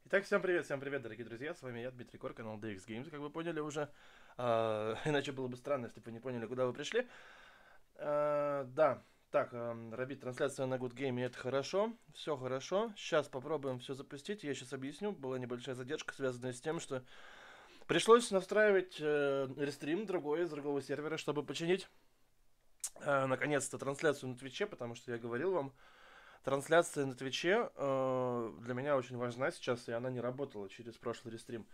Итак, всем привет, дорогие друзья, с вами я, Дмитрий Кор, канал DX Games, как вы поняли уже, иначе было бы странно, если бы вы не поняли, куда вы пришли. Да, так, робить трансляцию на Good Game, это хорошо, все хорошо, сейчас попробуем все запустить, я сейчас объясню, была небольшая задержка, связанная с тем, что пришлось настраивать рестрим из другого сервера, чтобы починить, наконец-то, трансляцию на Твиче, потому что я говорил вам, трансляция на Твиче для меня очень важна сейчас, и она не работала через прошлый рестрим.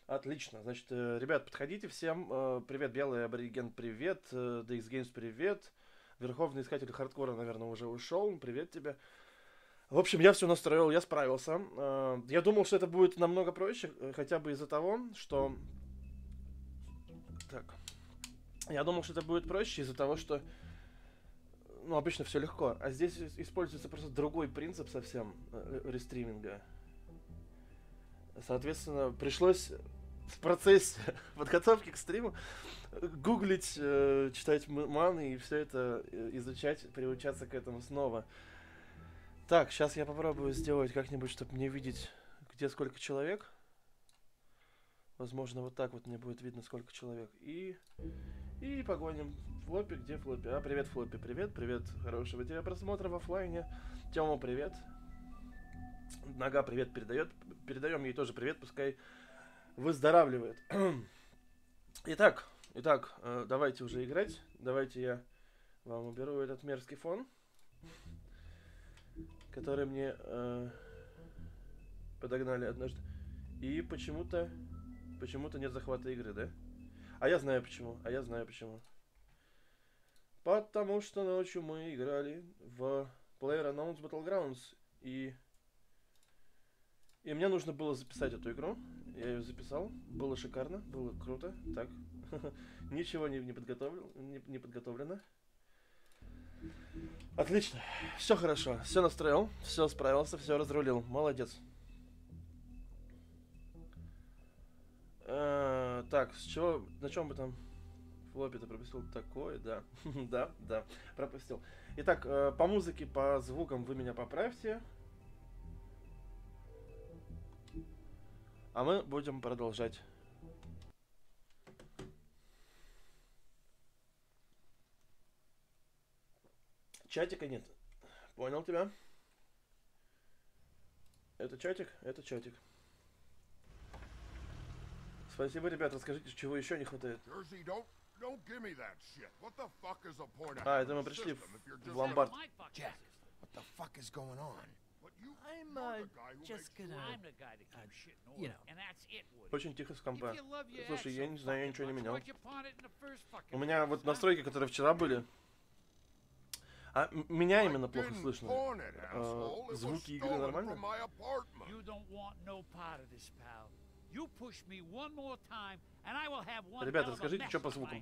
Отлично. Значит, ребят, подходите всем. Привет, Белый Абориген, привет. DX Games, привет. Верховный Искатель Хардкора, наверное, уже ушел. Привет тебе. В общем, я все настроил, я справился. Я думал, что это будет намного проще, хотя бы из-за того, что... Так. Я думал, что это будет проще из-за того, что... Ну, обычно все легко. А здесь используется просто другой принцип совсем рестриминга. Соответственно, пришлось в процессе подготовки к стриму гуглить, читать маны и все это изучать, приучаться к этому снова. Так, сейчас я попробую сделать как-нибудь, чтобы мне видеть, где сколько человек. Возможно, вот так вот мне будет видно, сколько человек. И погоним. Флоппи, где Флоппи? А, привет, Флоппи, привет, хорошего тебе просмотра в оффлайне. Тёма, привет. Нога, привет, передаем ей тоже привет, пускай выздоравливает. Итак, давайте уже играть. Давайте я вам уберу этот мерзкий фон, который мне подогнали однажды. И почему-то нет захвата игры, да? А я знаю почему. Потому что ночью мы играли в PlayerUnknown's Battlegrounds, и мне нужно было записать эту игру. Я ее записал. Было шикарно, было круто. Так. Ничего не подготовлено. Отлично. Все хорошо. Все настроил, все справился, все разрулил. Молодец. Так, на чем бы там Флоппи-то пропустил такое, да. да, пропустил. Итак, по музыке, по звукам вы меня поправьте. А мы будем продолжать. Чатика нет. Понял тебя. Это чатик? Это чатик. Спасибо, ребята. Скажите, чего еще не хватает? А, это мы пришли в ломбард. Очень тихо с компа. Слушай, я не знаю, я ничего не менял. У меня вот настройки, которые вчера были. А меня именно плохо слышно. Звуки игры нормально? Ребята, расскажите, что по звукам.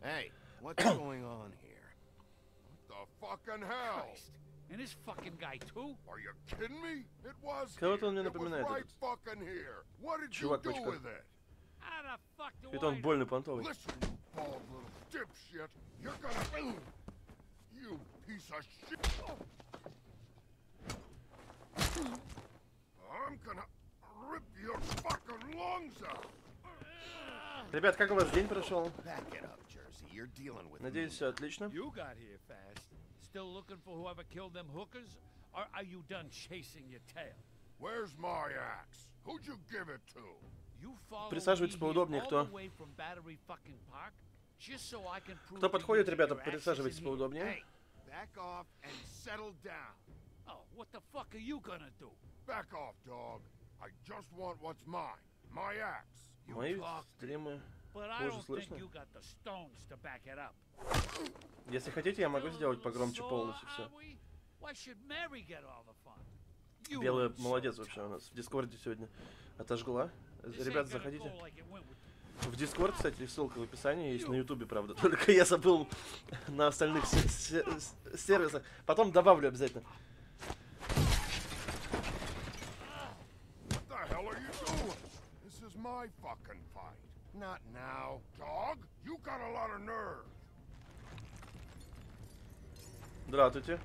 Hey, what's going on here? What the fucking hell? And this fucking guy too? Are you kidding me? It was Кого-то он мне напоминает. right fucking here. What did you do with it? How the fuck do Это он больный понтовый. Listen, you bald little dipshit. You're gonna... You piece of shit. I'm gonna rip your fucking lungs out. Ребят, как у вас день прошел? Надеюсь, все отлично. You got here fast. Still looking for whoever killed them hookers? Or are you done chasing your tail? Where's my axe? Who'd you give it to? Присаживайтесь поудобнее, кто. Кто подходит, ребята, присаживайтесь поудобнее. Back off and settle down. Oh, what the fuck are you gonna do? Back off, dog. I just want what's mine. My axe. Мои стримы хуже слышно. Stones to back it up. Если хотите, я могу сделать погромче полностью все. Why should Mary get all the fun? You Белая insult молодец вообще у нас. В Дискорде сегодня отожгла. This Ребята, ain't gonna заходите. go like it went with В Дискорд, кстати, ссылка в описании есть на Ютубе, правда. Только я забыл на остальных сервисах. Потом добавлю обязательно. What the hell are you doing? This is my fucking fight. Not now. Dog, you got a lot of nerve. Здравствуйте.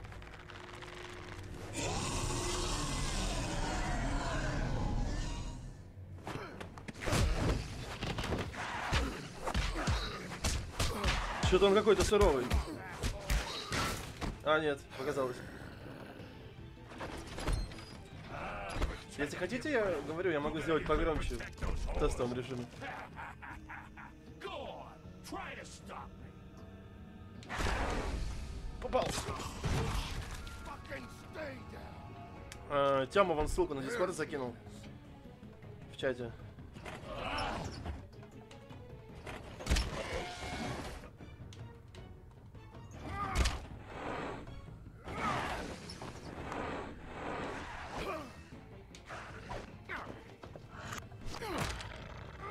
Что-то он какой-то суровый. А, нет, показалось. Если хотите, я говорю, я могу сделать погромче в тестовом режиме. Попал. Тёма вам ссылку на Дискорд закинул. В чате.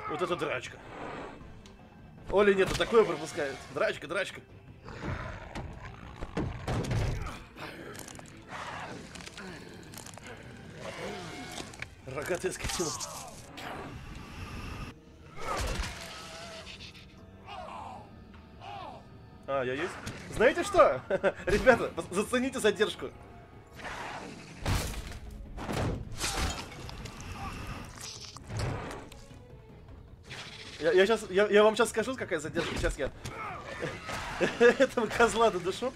Вот это драчка. Оли нету, такое пропускает. Драчка, драчка. Рогатая скотина. А, я есть? Знаете что? Ребята, зацените задержку. Я вам сейчас скажу, какая задержка. Сейчас я этого козла додушу.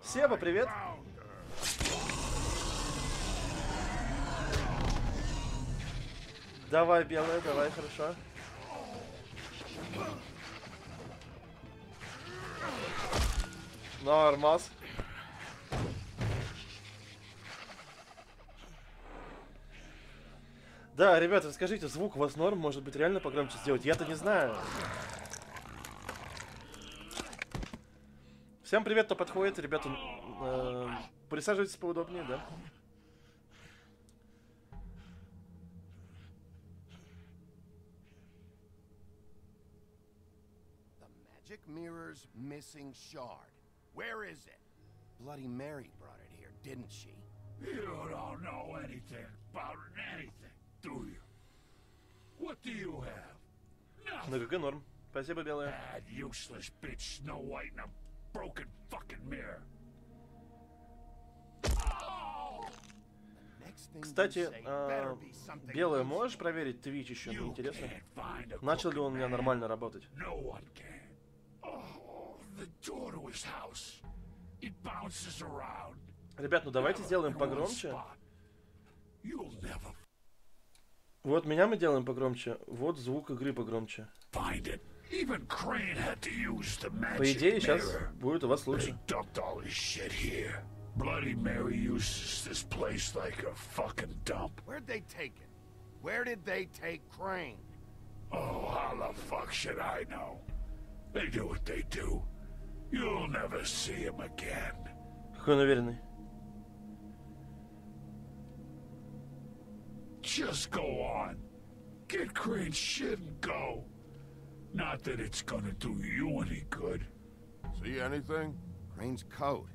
Себа, привет. Давай, белая, давай, хорошо. Нормас. Да, ребята, скажите, звук у вас норм? Может быть, реально погромче сделать? Я-то не знаю. Всем привет, кто подходит. Ребята, присаживайтесь поудобнее, да? Magic mirror's missing shard. Where is it? Bloody Mary brought it here, didn't she? You don't know anything about anything, do you? What do you have? На ГГ норм. Спасибо, белая. Bad, useless bitch, Snow White in a broken fucking mirror. Кстати, белая, можешь проверить Twitch еще? Мне интересно. Начал ли он у меня нормально работать? Ребят, ну давайте сделаем погромче. Вот меня мы делаем погромче. Вот звук игры погромче. По идее, сейчас будет у вас лучше. Bloody Mary uses this place like a fucking dump. Where'd they take it? Where did they take Crane? Oh, how the fuck should I know? They do what they do. You'll never see him again. Какой он уверенный. Just go on. Get Crane's shit and go. Not that it's gonna do you any good. See anything? Crane's coat.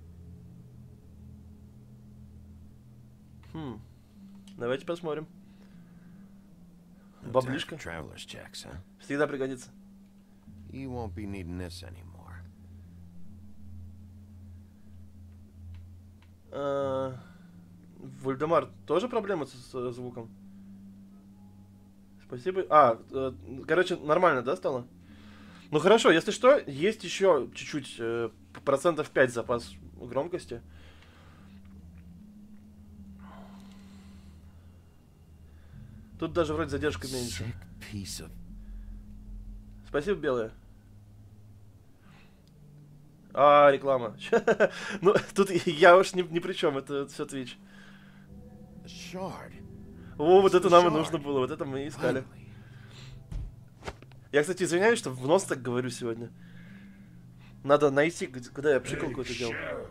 Давайте посмотрим. Баблишка. Всегда пригодится. Вольдемар, тоже проблемы с звуком? Спасибо. Короче, нормально, да, стало? Ну хорошо, если что, есть еще чуть-чуть, 5% запас громкости. Тут даже вроде задержка меньше. Спасибо, белая. Реклама. Ну, тут я уж ни при чем, это все Twitch. О, вот это нам и нужно было, вот это мы и искали. Я, кстати, извиняюсь, что в нос так говорю сегодня. Надо найти, когда я пшикалку это делал. Sheriff,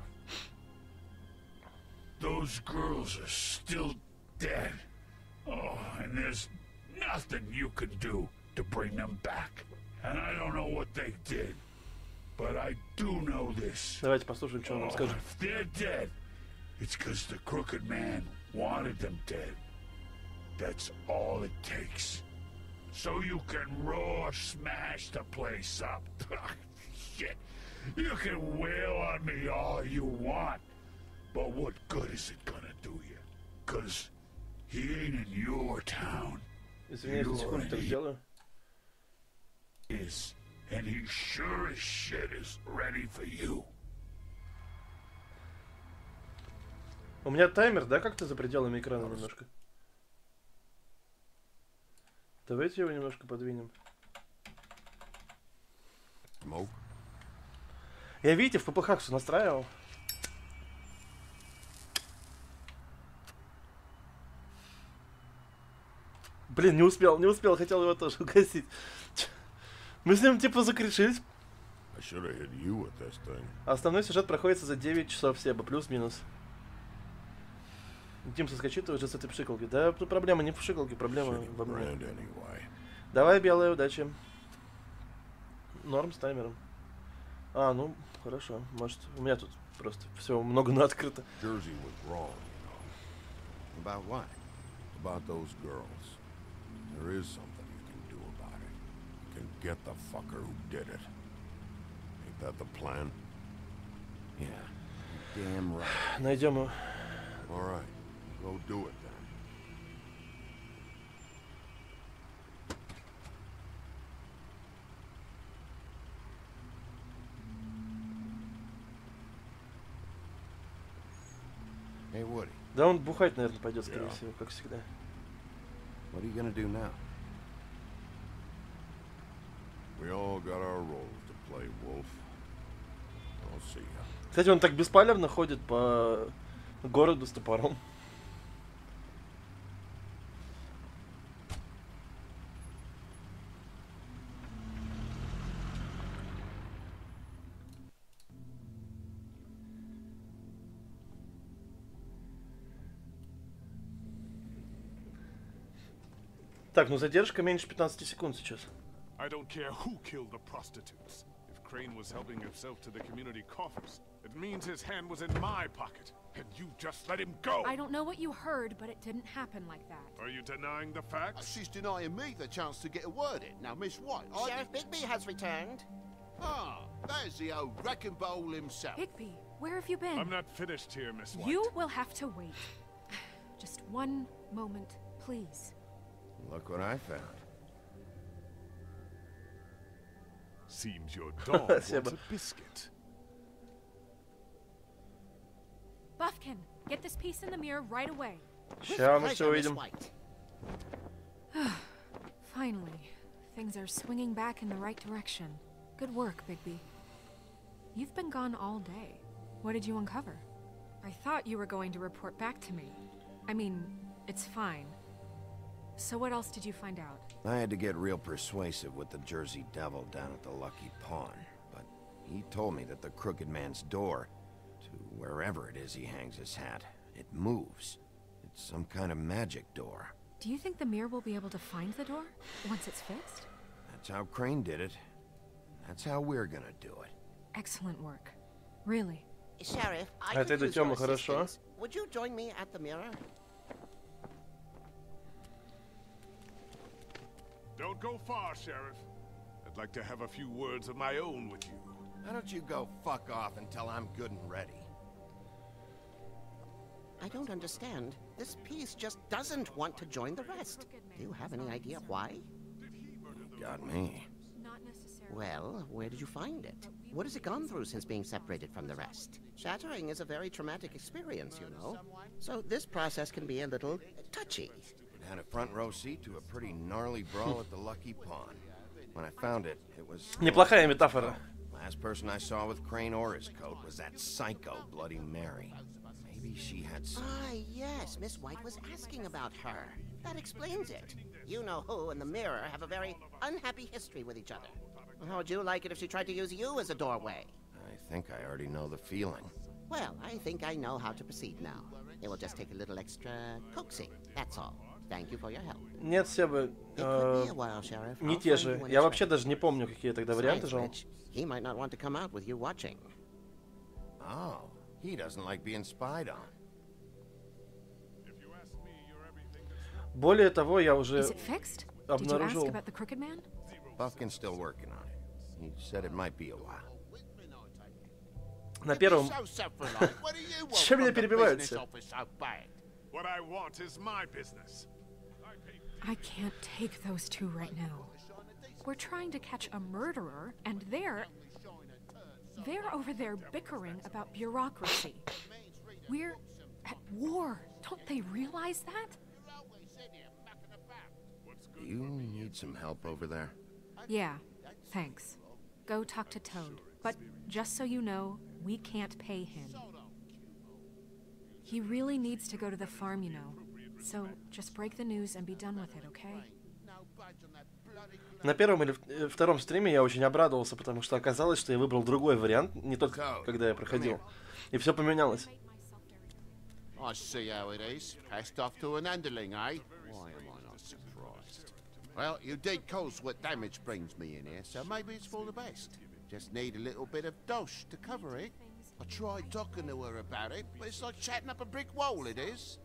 those girls are still dead. Oh, and there's nothing you can do to bring them back. And I don't know what they did, but I do know this. Давайте послушаем, что он нам скажет. If they're dead, it's because the crooked man wanted them dead. That's all it takes. So you can roar, smash the place up. Shit. You can wail on me all you want. But what good is it gonna do you? Cause he ain't in your town. Извиняюсь, на секунду так сделаю. Is, and he sure as shit is ready for you. У меня таймер, да, как-то за пределами экрана немножко? Давайте его немножко подвинем. Я, видите, в ППХ все настраивал. Блин, не успел, хотел его тоже угасить. Мы с ним типа закрешились. А основной сюжет проходится за 9 часов Себа, плюс-минус. Дим соскочит уже с этой пшикалки. Да, тут проблема не в пшикалке, проблема во мне. Давай, белая, удачи. Норм с таймером. А, ну, хорошо. Может, у меня тут просто все много на открыто. About what? About those girls. There is something you can do about it. You can get the fucker who did it. Ain't that the plan? Yeah. Damn right. Найдем его. All right. Go do it then. Hey, Woody. Да он бухать, наверное, пойдет, скорее всего, как всегда. What are you gonna do now? We all got our roles to play, Wolf. I'll see ya. Кстати, он так беспалевно ходит по городу с топором. Так, ну задержка меньше 15 секунд сейчас. I don't care who killed the prostitutes. If Crane was helping himself to the community coffers, it means his hand was in my pocket, and you just let him go. I don't know what you heard, but it didn't happen like that. Are you denying the facts? She's denying me the chance to get a word in. Now, Miss White, Sheriff Bigby has returned. Ah, there's the old wrecking bowl himself. Bigby, where have you been? I'm not finished here, Miss White. You will have to wait. Just one moment, please. Look what I found. Seems your dog wants a biscuit. Buffkin, get this piece in the mirror right away. Ща мы все увидим. Finally, things are swinging back in the right direction. Good work, Bigby. You've been gone all day. What did you uncover? I thought you were going to report back to me. I mean, it's fine. So what else did you find out? I had to get real persuasive with the Jersey Devil down at the Lucky Pawn, but he told me that the Crooked Man's door, to wherever it is he hangs his hat, it moves. It's some kind of magic door. Do you think the mirror will be able to find the door once it's fixed? That's how Crane did it. That's how we're gonna do it. Excellent work. Really. Sheriff, I Это could use Тёма, your хорошо. assistance. Would you join me at the mirror? Don't go far, Sheriff. I'd like to have a few words of my own with you. Why don't you go fuck off until I'm good and ready? I don't understand. This piece just doesn't want to join the rest. Do you have any idea why? Got me. Not necessarily. Well, where did you find it? What has it gone through since being separated from the rest? Shattering is a very traumatic experience, you know. So this process can be a little touchy. Had a front row seat to a pretty gnarly brawl at the Lucky Pawn. When I found it, it was... Неплохая метафора. Last person I saw with Crane or his coat was that psycho Bloody Mary. Maybe she had some... Ah, yes, Miss White was asking about her. That explains it. You know who and the mirror have a very unhappy history with each other. How would you like it if she tried to use you as a doorway? I think I already know the feeling. Well, I think I know how to proceed now. It will just take a little extra coaxing, that's all. Thank you for your help. Нет, Себа, It could be a while, Sheriff. не I'll те find же. you when Я it's вообще ready. даже не помню, какие тогда варианты Besides жал. which, he might not want to come out with you watching. Oh, he doesn't like being spied on. Более того, я уже Is it fixed? Did you ask обнаружил... about the Crooked Man? Buffkin's still working on it. He said it might be a while. На первом... So self-reliant. What do you want Чем меня from the перебивают business все? office so bad? What I want is my business. I can't take those two right now. We're trying to catch a murderer, and they're over there bickering about bureaucracy. We're at war. Don't they realize that? Do you need some help over there? Yeah, thanks. Go talk to Toad. But just so you know, we can't pay him. He really needs to go to the farm, you know. So just break the news and be done with it, okay? На первом или втором стриме я очень обрадовался, потому что оказалось, что я выбрал другой вариант, не тот, когда я проходил. И все поменялось. I see how it is. Passed off to an underling, eh? Why am I not surprised? Well, you did cause what damage brings me in here, so maybe it's for the best. Just need a little bit of dosh to cover it. I tried talking to her about it, but it's like chatting up a brick wall, it is.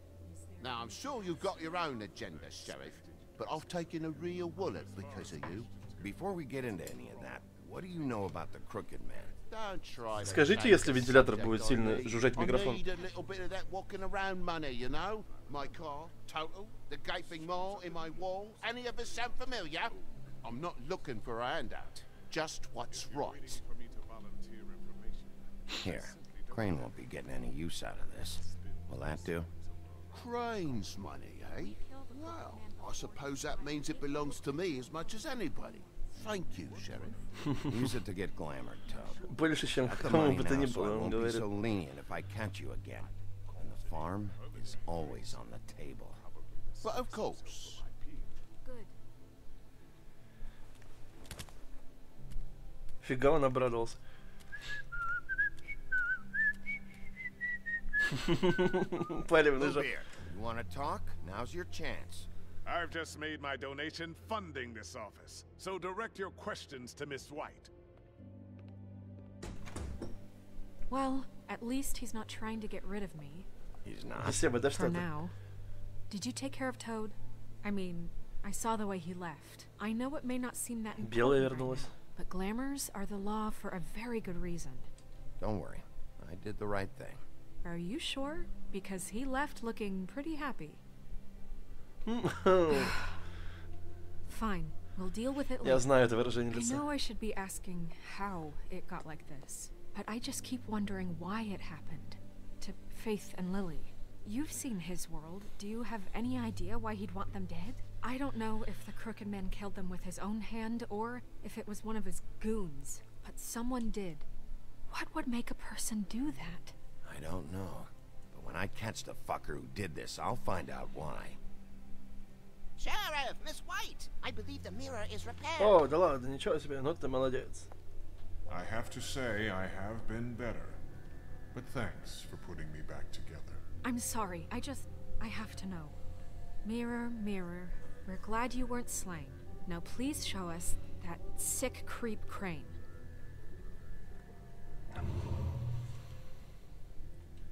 Now, I'm sure you've got your own agenda, Sheriff, but I've taken a real wallet because of you. Before we get into any of that, what do you know about the Crooked Man? Don't try to Скажите, change если the вентилятор subject будет on сильно me. жужжать в микрофон. I need a little bit of that walking around money, you know? My car, total, the gaping maw in my wall. Any of us sound familiar? I'm not looking for a handout. Just what's right. Here, Crane won't be getting any use out of this. Will that do? Crane's money, eh? Well, I suppose that means it belongs to me as much as anybody. Thank you, Sheriff. Use it to get glamored, Toad. Больше, чем Got the кому money бы то ни now, so I было, он won't be говорит. so lenient if I catch you again. And the farm is always on the table. But of course. Good. Фига он обрадовался. Палевный Move же. here. You want to talk? Now's your chance. I've just made my donation funding this office, so direct your questions to Miss White. Well, at least he's not trying to get rid of me. He's not. Себа, да что For ты? now. Did you take care of Toad? I mean, I saw the way he left. I know it may not seem that Белая important right вернулась. now, but glamours are the law for a very good reason. Don't worry. I did the right thing. Are you sure? Because he left looking pretty happy. Fine, we'll deal with it Я later. знаю это выражение I лица. know I should be asking how it got like this, but I just keep wondering why it happened. To Faith and Lily. You've seen his world. Do you have any idea why he'd want them dead? I don't know if the Crooked Man killed them with his own hand or if it was one of his goons, but someone did. What would make a person do that? I don't know. But when I catch the fucker who did this, I'll find out why. Sheriff, Miss White! I believe the mirror is repaired. О, да ладно, ничего себе, ну ты молодец. I have to say I have been better. But thanks for putting me back together. I'm sorry, I have to know. Mirror, mirror, we're glad you weren't slain. Now please show us that sick creep Crane.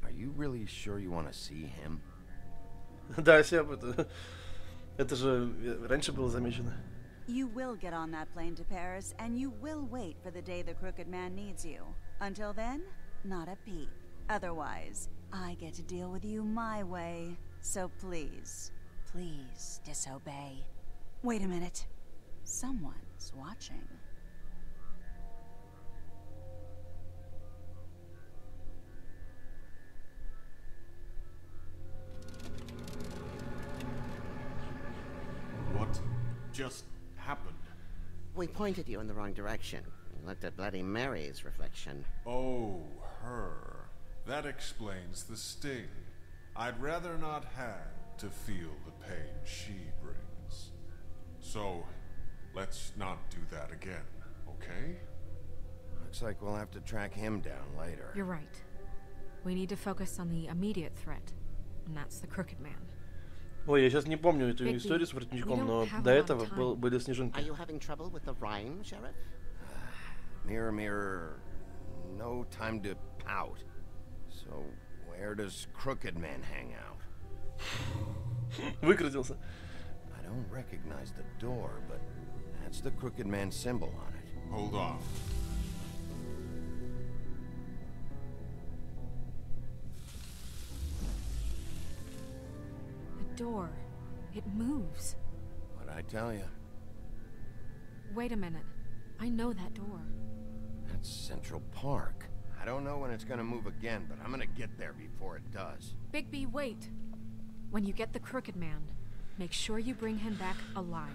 Are you really sure you want to see him? Да, Себа, это же раньше было замечено. You will get on that plane to Paris, and you will wait for the day the Crooked Man needs you. Until then, not a peep. Otherwise, I get to deal with you my way. So please, please disobey. Wait a minute. Someone's watching. What just happened? We pointed you in the wrong direction. We looked at Bloody Mary's reflection. Oh, her. That explains the sting. I'd rather not have to feel the pain she brings. So, let's not do that again, okay? Looks like we'll have to track him down later. You're right. We need to focus on the immediate threat, and that's the Crooked Man. Ой, я сейчас не помню эту историю с воротничком, но до этого были снежинки. Are you having trouble with the rhyme, Sheriff? Mirror, mirror, no time to pout. So, where does Crooked Man hang out? Выкрутился. I don't recognize the door, but that's the Crooked Man symbol on it. Hold on. Door. It moves. What'd I tell you? Wait a minute. I know that door. That's Central Park. I don't know when it's gonna move again, but I'm gonna get there before it does. Bigby, wait. When you get the Crooked Man, make sure you bring him back alive.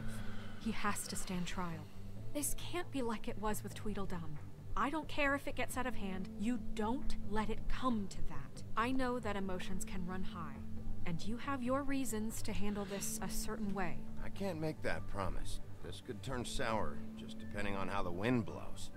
He has to stand trial. This can't be like it was with Tweedledum. I don't care if it gets out of hand. You don't let it come to that. I know that emotions can run high. And you have your reasons to handle this a certain way. I can't make that promise. This could turn sour, just depending on how the wind blows.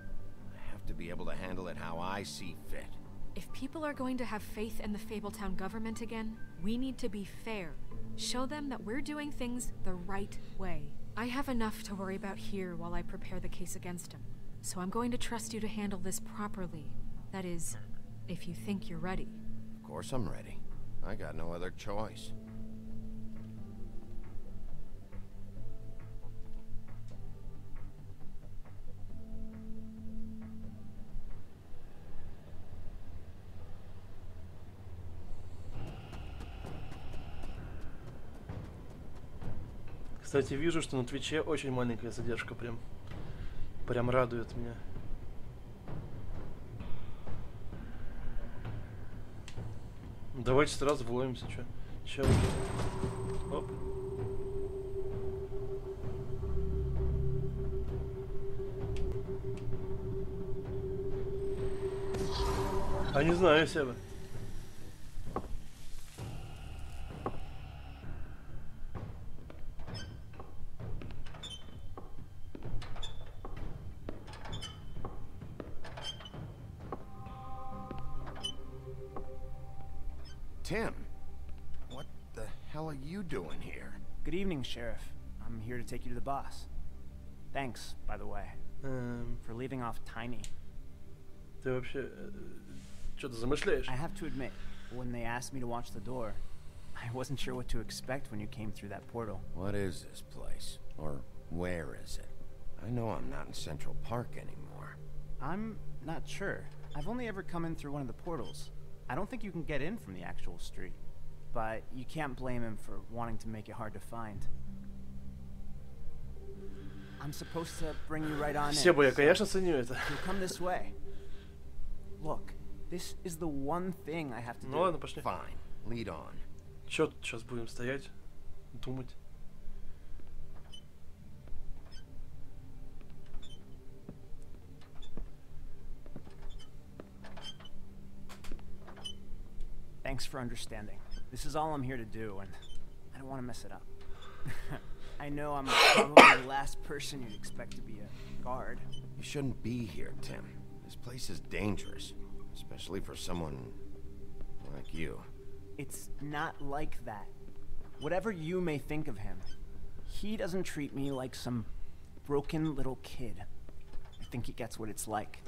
I have to be able to handle it how I see fit. If people are going to have faith in the Fabletown government again, we need to be fair. Show them that we're doing things the right way. I have enough to worry about here while I prepare the case against him. So I'm going to trust you to handle this properly. That is, if you think you're ready. Of course I'm ready. I got no other choice. Кстати, вижу, что на Твиче очень маленькая задержка, прям радует меня. Давайте сразу вломимся, чё? Оп. А не знаю, Себа. Tim, what the hell are you doing here? Good evening, Sheriff. I'm here to take you to the boss. Thanks, by the way, for leaving off Tiny. Ты вообще что-то замышляешь? I have to admit, when they asked me to watch the door, I wasn't sure what to expect when you came through that portal. What is this place? Or where is it? I know I'm not in Central Park anymore. I'm not sure. I've only ever come in through one of the portals. I don't think you can get in from the actual street, but you can't blame him for wanting to make it hard to find. I'm supposed to bring you right on in. Себа, я, конечно, ценю это. You'll come this way. Look, this is the one thing I have to do. Ну ладно, пошли. Fine, lead on. Чё тут сейчас будем стоять, думать? Thanks for understanding. This is all I'm here to do, and I don't want to mess it up. I know I'm probably the last person you'd expect to be a guard. You shouldn't be here, Tim. This place is dangerous, especially for someone like you. It's not like that. Whatever you may think of him, he doesn't treat me like some broken little kid. I think he gets what it's like.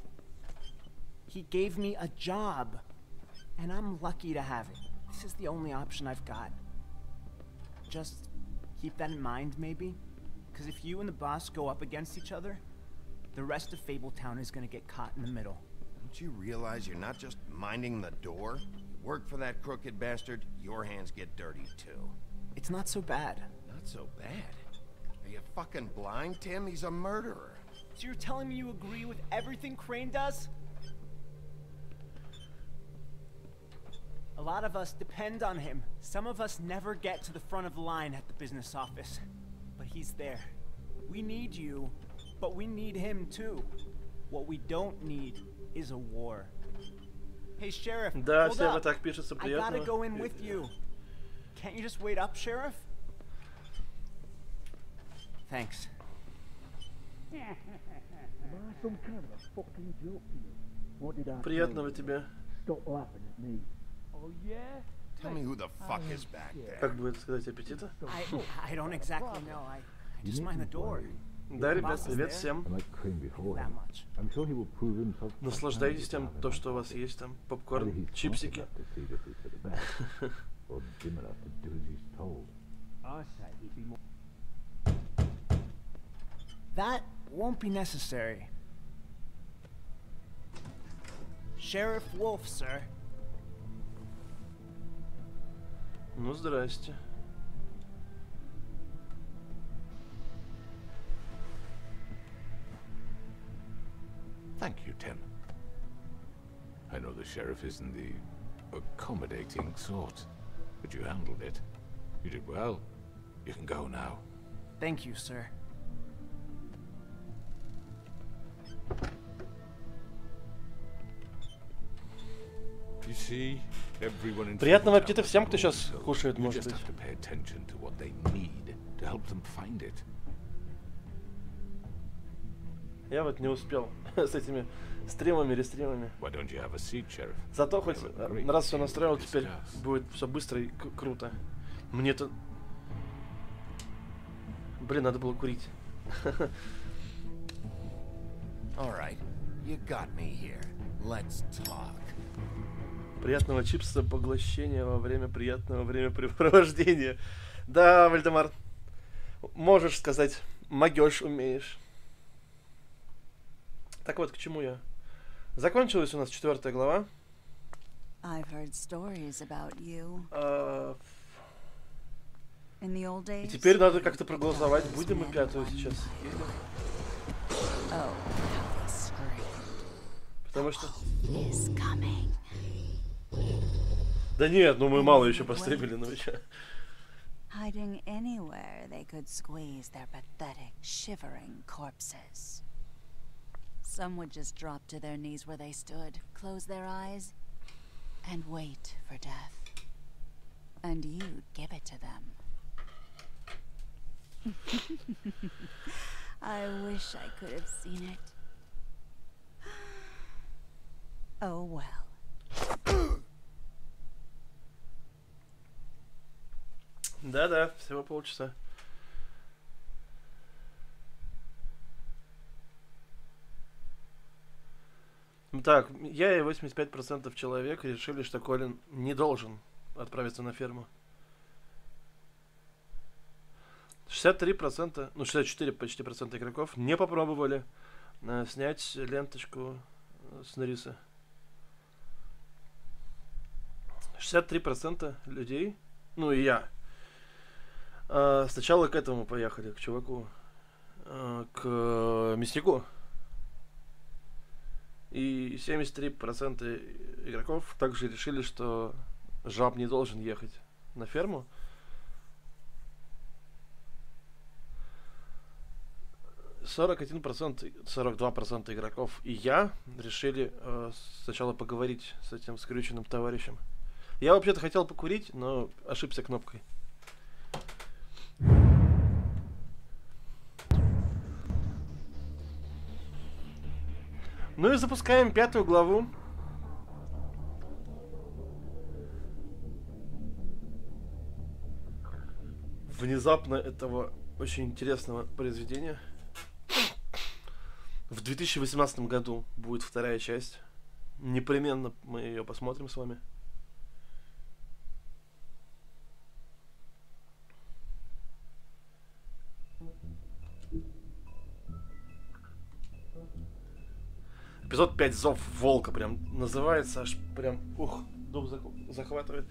He gave me a job. And I'm lucky to have it. This is the only option I've got. Just keep that in mind, maybe? Because if you and the boss go up against each other, the rest of Fabletown is gonna get caught in the middle. Don't you realize you're not just minding the door? Work for that crooked bastard, your hands get dirty too. It's not so bad. Not so bad? Are you fucking blind, Tim? He's a murderer. So you're telling me you agree with everything Crane does? A lot of us depend on him. Some of us never get to the front of the line at the business office. But he's there. We need you, but we need him too. What we don't need is a war. Hey, Sheriff, Да, hold Себа up. так пишется, I приятно. gotta go in with you. Can't you just wait up, Sheriff? Thanks. Приятного тебе. Tell me who the fuck is back there. Как бы это сказать, аппетита? I don't exactly know. I just mind the door. Да, ребят, привет всем. That much. Наслаждайтесь тем, то, что у вас есть там. Попкорн, чипсики. That won't be necessary. Sheriff Wolf, sir. Ну, здрасте. Thank you, Tim. I know the sheriff isn't the accommodating sort, but you handled it. You did well. You can go now. Thank you, sir. You see, everyone in Приятного аппетита всем, кто сейчас кушает, You может just быть. have to pay attention to what they need to help them find it. Я вот не успел с этими стримами, рестримами. Why don't you have a seat, Sheriff? Зато хоть Have a great раз все deal настроил, to теперь discuss. будет все быстро и круто. Мне это... Блин, надо было курить. All right, you got me here. Let's talk. Приятного чипса поглощения во время приятного времяпрепровождения. Да, Вальдемар, можешь сказать, могешь, умеешь. Так вот, к чему я? Закончилась у нас 4 глава. I've heard stories about you. А, In the old и days. теперь надо как-то проголосовать, будем мы 5-ю сейчас. Oh, how they screamed. Потому что... Is coming. Да нет, ну мы мало еще постримили, ну еще. Hiding anywhere they could squeeze their pathetic, shivering corpses. Some would just drop to their knees where they stood, close their eyes, and wait for death. And you'd give it to them. I wish I could have seen it. Oh well. Да-да, всего полчаса. Так, я и 85% человек решили, что Колин не должен отправиться на ферму. 63%, ну 64 почти процента игроков не попробовали снять ленточку с Норриса. 63% людей, ну и я, сначала к этому поехали, к чуваку, к мяснику. И 73% игроков также решили, что жаб не должен ехать на ферму. 42% игроков и я решили сначала поговорить с этим скрюченным товарищем. Я вообще-то хотел покурить, но ошибся кнопкой. Ну и запускаем 5-ю главу. Внезапно этого очень интересного произведения. В 2018 году будет 2-я часть. Непременно мы ее посмотрим с вами. Эпизод 5 «Зов волка» прям называется, аж прям, дух захватывает.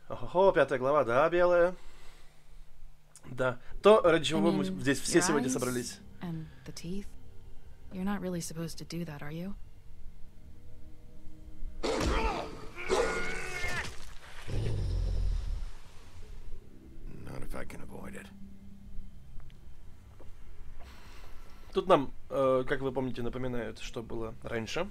Ого, 5-я глава, да, белая. Да, то, ради чего мы здесь все сегодня собрались. And the teeth? You're not really supposed to do that, are you? Not if I can avoid it. Тут нам, как вы помните, напоминают, что было раньше.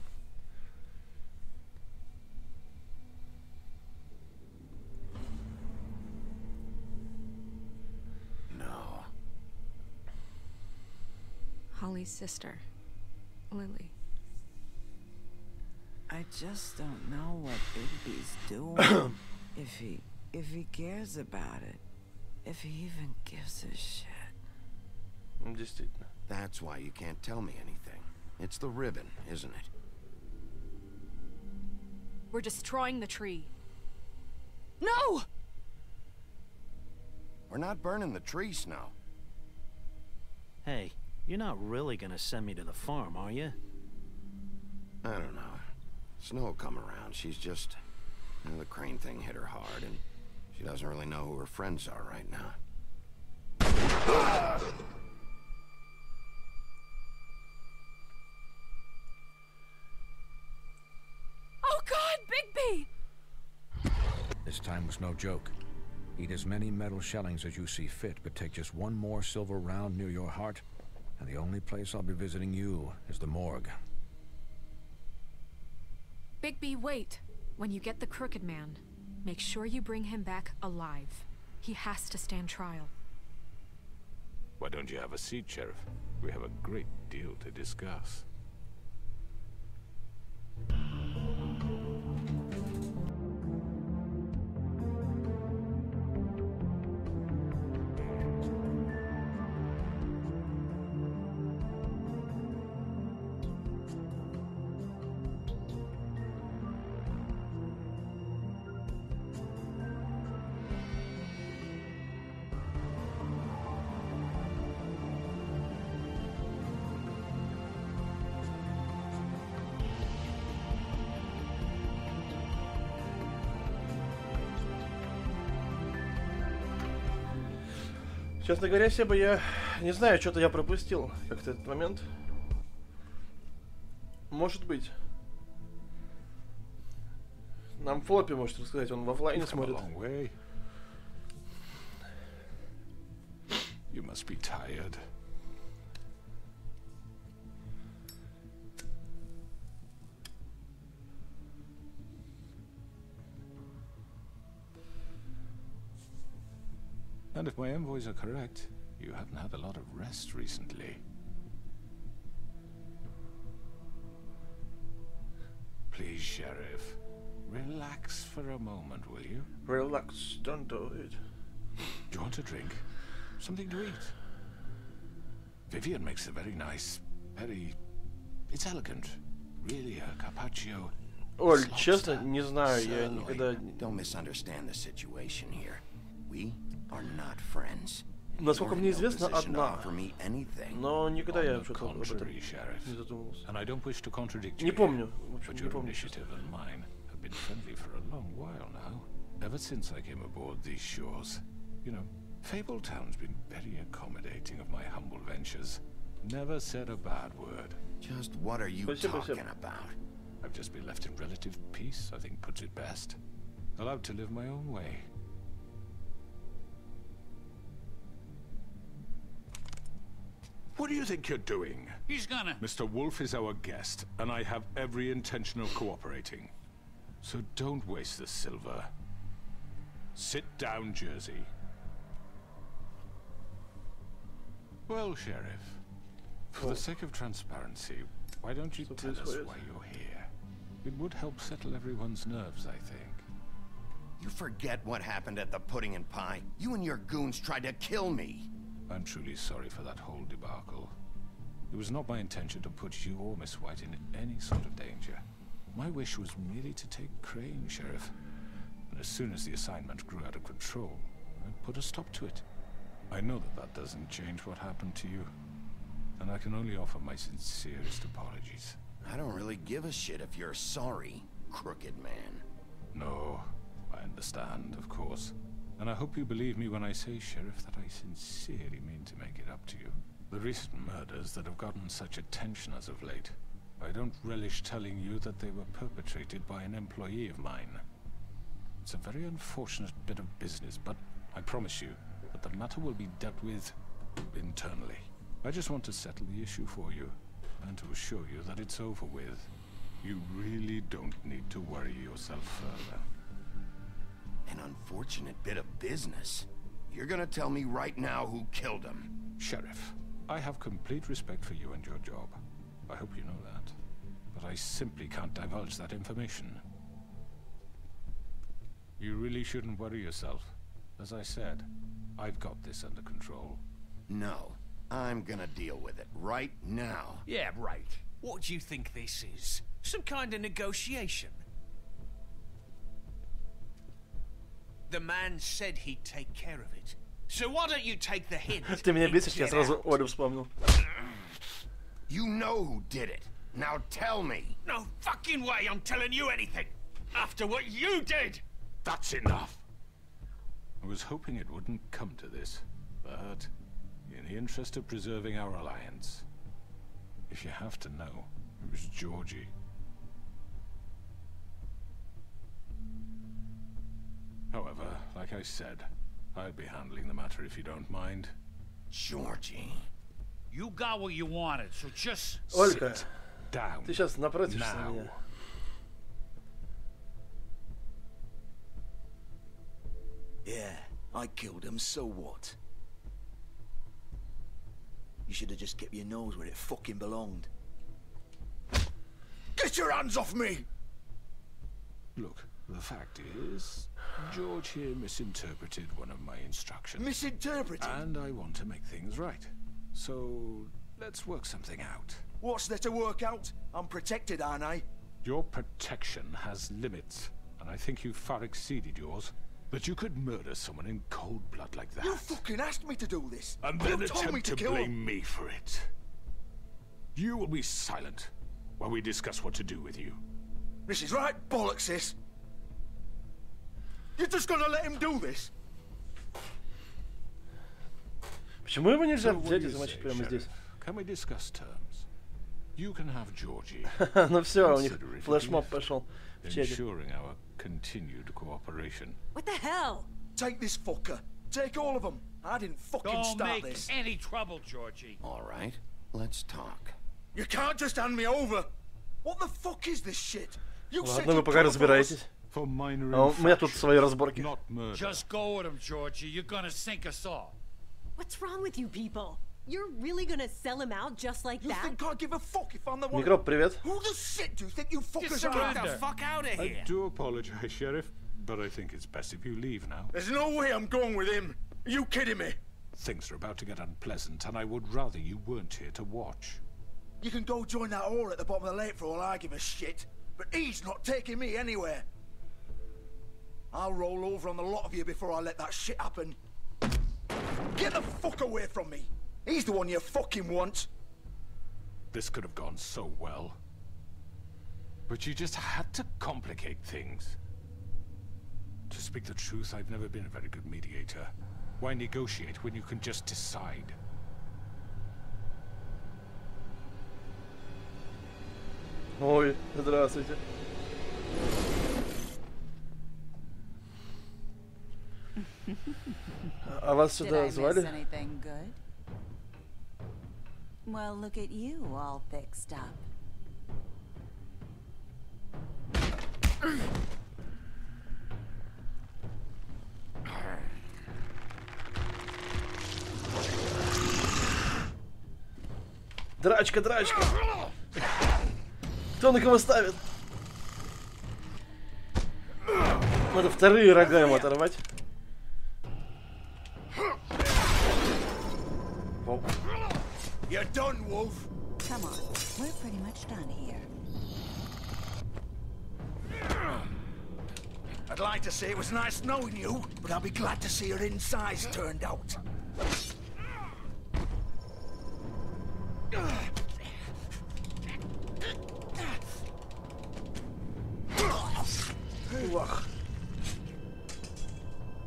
Lily's sister, Lily. I just don't know what Bigby's doing. if he cares about it. If he even gives a shit. Действительно. That's why you can't tell me anything. It's the ribbon, isn't it? We're destroying the tree. No! We're not burning the tree, Snow. Hey, you're not really gonna send me to the farm, are you? I don't know. Snow will come around. She's just... You know, the crane thing hit her hard, and she doesn't really know who her friends are right now. Oh God, Bigby! This time was no joke. Eat as many metal shellings as you see fit, but take just one more silver round near your heart, and the only place I'll be visiting you is the morgue. Bigby, wait. When you get the Crooked Man, make sure you bring him back alive. He has to stand trial. Why don't you have a seat, Sheriff? We have a great deal to discuss. Честно говоря, все бы я... Не знаю, что-то я пропустил как-то этот момент. Может быть. Нам Флоппи может рассказать, он в офлайне смотрит. You must be tired. And if my envoys are correct, you haven't had a lot of rest recently. Please, Sheriff, relax for a moment, will you? Relax, don't do it. Do you want a drink? Something to eat? Vivian makes a very nice, it's elegant. Really a carpaccio. Оль, честно, не знаю, я никогда... Don't misunderstand the situation here. We are not friends. Насколько мне известно, одна. Но никогда я что-то об этом не задумывался. And I don't wish to contradict you. Не помню. В общем, But не your помню. initiative and mine have been friendly for a long while now. Ever since I came aboard these shores. You know, Fabletown's been very accommodating of my humble ventures. Never said a bad word. Just what are you talking about? I've just been left in relative peace, I think puts it best. Allowed to live my own way. What do you think you're doing? He's gonna... Mr. Wolf is our guest, and I have every intention of cooperating. So don't waste the silver. Sit down, Jersey. Well, Sheriff, for the sake of transparency, why don't you tell us why you're here? It would help settle everyone's nerves, I think. You forget what happened at the Pudding and Pie? You and your goons tried to kill me. I'm truly sorry for that whole debacle. It was not my intention to put you or Miss White in any sort of danger. My wish was merely to take Crane, Sheriff. And as soon as the assignment grew out of control, I put a stop to it. I know that that doesn't change what happened to you. And I can only offer my sincerest apologies. I don't really give a shit if you're sorry, Crooked Man. No, I understand, of course. And I hope you believe me when I say, Sheriff, that I sincerely mean to make it up to you. The recent murders that have gotten such attention as of late, I don't relish telling you that they were perpetrated by an employee of mine. It's a very unfortunate bit of business, but I promise you that the matter will be dealt with internally. I just want to settle the issue for you, and to assure you that it's over with. You really don't need to worry yourself further. An unfortunate bit of business? You're gonna tell me right now who killed him? Sheriff, I have complete respect for you and your job. I hope you know that. But I simply can't divulge that information. You really shouldn't worry yourself. As I said, I've got this under control. No. I'm gonna deal with it right now. Yeah, right. What do you think this is? Some kind of negotiation? The man said he'd take care of it. So why don't you take the hint? Ты меня бесишь, я сразу Олю вспомнил. You know who did it. Now tell me. No fucking way I'm telling you anything. After what you did. That's enough. I was hoping it wouldn't come to this, but in the interest of preserving our alliance, if you have to know, it was Georgie. However, like I said, I'll be handling the matter if you don't mind. Georgie. You got what you wanted, so just Ольга, sit down. ты сейчас напротишься на меня. Yeah, I killed him, so what? You should have just kept your nose where it fucking belonged. Get your hands off me! Look, the fact is, George here misinterpreted one of my instructions. Misinterpreted? And I want to make things right. So, let's work something out. What's there to work out? I'm protected, aren't I? Your protection has limits, and I think you've far exceeded yours. But you could murder someone in cold blood like that. You fucking asked me to do this! And then you told me attempt to kill blame him. me for it. You will be silent while we discuss what to do with you. This is right bollocks, sis. You're just gonna let him do this? Почему его нельзя So what взять do и you замочить say, прямо здесь? Sheriff? Can we discuss terms? You can have Georgie. Ну все, у них Consider it a флешмоб gift, пошел в чате. ensuring our continued cooperation. What the hell? Take this fucker. Take all of them. I didn't fucking Don't start make this. any trouble, Georgie. All right, let's talk. You can't just hand me over. What the fuck is this shit? You said Ладно, вы you'd пока come for us. разбирайтесь. For minor А у меня тут свои разборки. not murder. Just go with him, Georgie. You're gonna sink us all. What's wrong with you people? You're really gonna sell him out just like You that? think I give a fuck if I'm the one? Микроп, привет. Who the shit do you think you fuckers Just are? get the fuck out of I here. do apologize, Sheriff, but I think it's best if you leave now. There's no way I'm going with him. Are you kidding me? Things are about to get unpleasant, and I would rather you weren't here to watch. You can go join that whore at the bottom of the lake for all I give a shit. But he's not taking me anywhere. I'll roll over on the lot of you before I let that shit happen. Get the fuck away from me. He's the one you fucking want. This could have gone so well. But you just had to complicate things. To speak the truth, I've never been a very good mediator. Why negotiate when you can just decide? Ой, здравствуйте. А вас сюда звали? Anything good? Well, look at you, all fixed up. Драчка, драчка. Кто на кого ставит? Надо вторые рога ему оторвать. Воу. You're done, Wolf. Come on, we're pretty much done here. I'd like to say it was nice knowing you, but I'll be glad to see your insides turned out. Вах.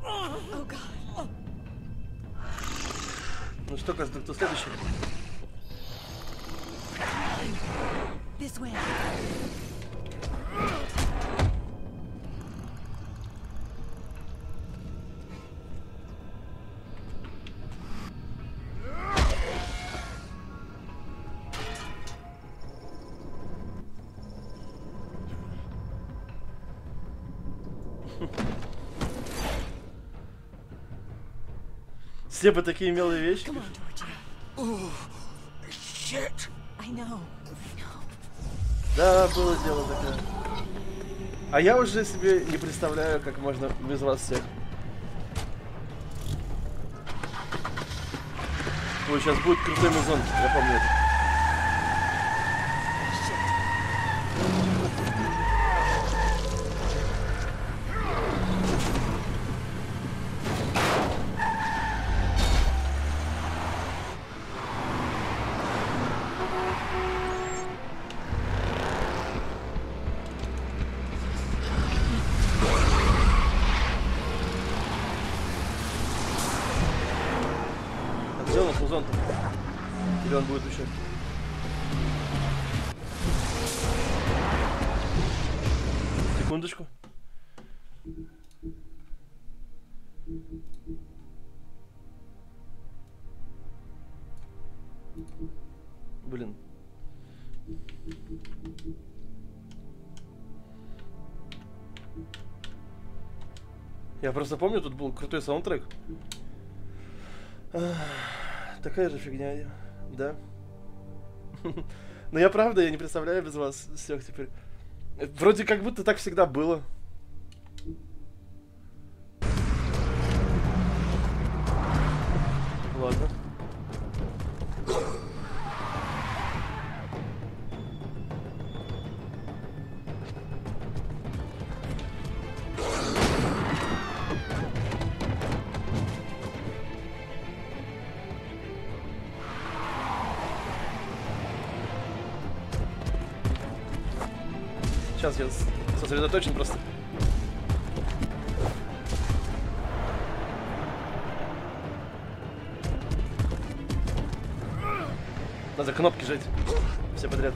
Oh god. Ну что, кто следующий? This way. Все бы такие милые вещи. Come on, Georgie. Да, было дело такое. А я уже себе не представляю, как можно без вас всех. Ой, сейчас будет крутой музон, я помню это. Или он будет еще? Секундочку. Блин. Я просто помню, тут был крутой саундтрек. Такая же фигня, да? Но я правда, я не представляю без вас всех теперь. Вроде как будто так всегда было. Ладно. Сейчас я сосредоточен просто. Надо кнопки жать. Все подряд.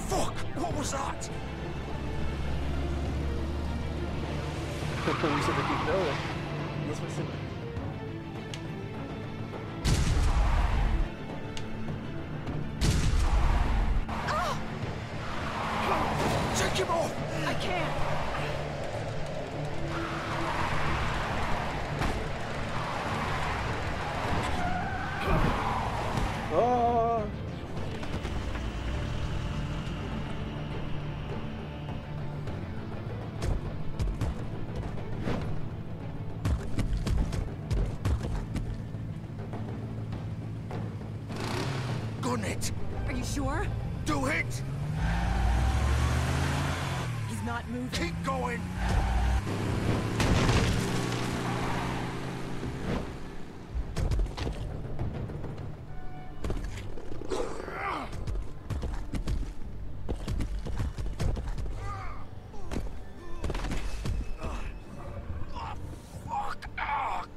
Fuck! What was that? Вы все такие клевые. Ну, спасибо. Take him off! I can't. Gun it! Are you sure? Do it! He's not moving. Keep going!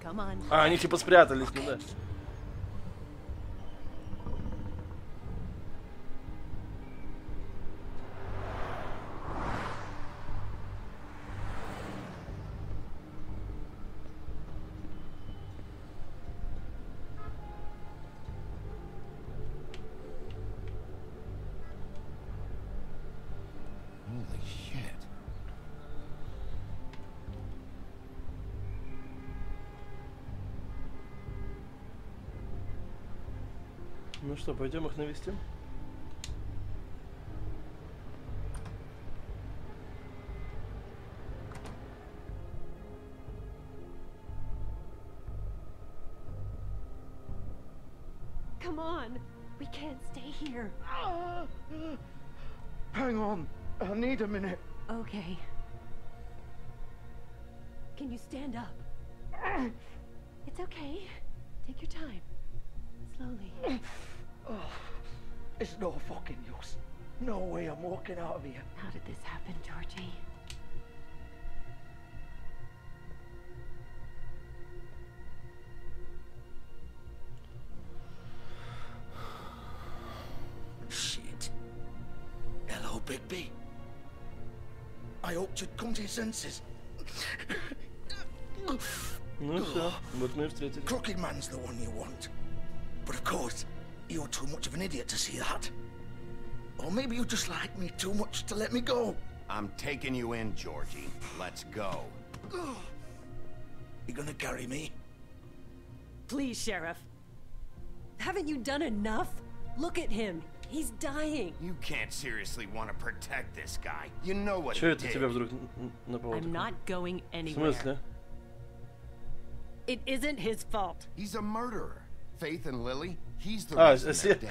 Come on. А, они типа спрятались, ну да. Holy shit. Ну что, пойдем их навестим? Come on. We can't stay here. Hang on. I need a minute. Okay. Can you stand up? It's okay. Take your time. Slowly. Oh, it's no fucking use. No way I'm walking out of here. How did this happen, Georgie? Shit. Hello, Bigby. I hoped you'd come to your senses. Ну все, вот мы и встретились. Crooked Man's the one you want. But of course, you're too much of an idiot to see that. Or maybe you just like me too much to let me go. I'm taking you in, Georgie. Let's go. You gonna carry me? Please, Sheriff. Haven't you done enough? Look at him. He's dying. You can't seriously want to protect this guy. You know what Чё he это did. тебя вдруг на поводку? I'm not going В anywhere. смысле? It isn't his fault. He's a murderer. Faith and Lily, he's the А, reason they're dead.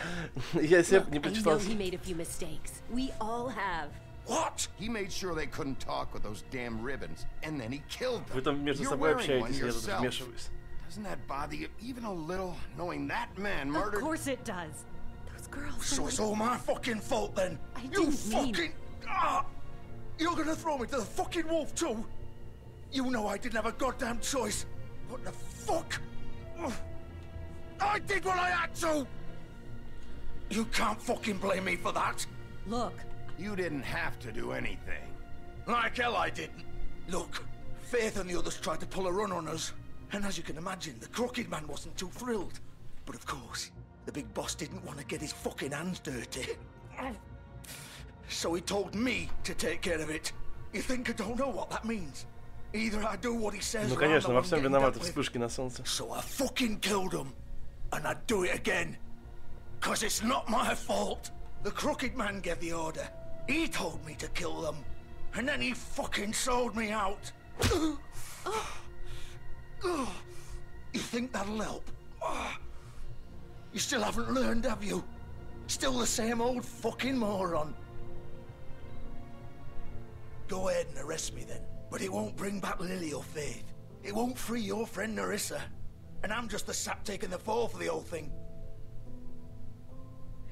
я себе Look, не I know прочитал. he made a few mistakes. We all have. What? He made sure they couldn't talk with those damn ribbons, and then he killed them. Вы там между You're собой wearing one общаетесь, я тут yourself. вмешиваюсь. Doesn't that bother you even a little, knowing that man murdered? Of course it does. Those girls. So it's all my fucking fault then? I You didn't mean- fucking... You're gonna throw me to the fucking wolf too? You know I didn't have a goddamn choice. What the fuck? I did what I had to! You can't fucking blame me for that. Look. You didn't have to do anything. Like hell I didn't. Look, Faith and the others tried to pull a run on us. And as you can imagine, the Crooked Man wasn't too thrilled. But of course, the big boss didn't want to get his fucking hands dirty. So he told me to take care of it. You think I don't know what that means? Either I do what he says, Ну or I'm конечно, the во one всем getting виноваты dealt with. вспышки на солнце. So I fucking killed him. And I'd do it again. Cause it's not my fault. The Crooked Man gave the order. He told me to kill them. And then he fucking sold me out. You think that'll help? You still haven't learned, have you? Still the same old fucking moron. Go ahead and arrest me then. But it won't bring back Lily or Faith. It won't free your friend Narissa. And I'm just the sap taking the fall for the whole thing.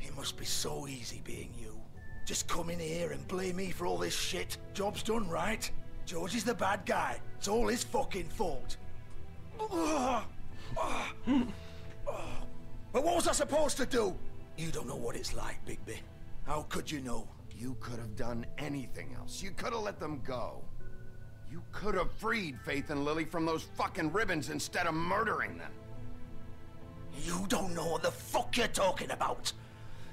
It must be so easy being you. Just come in here and blame me for all this shit. Job's done, right? George is the bad guy. It's all his fucking fault. But what was I supposed to do? You don't know what it's like, Bigby. How could you know? You could have done anything else. You could have let them go. You could have freed Faith and Lily from those fucking ribbons instead of murdering them. You don't know what the fuck you're talking about.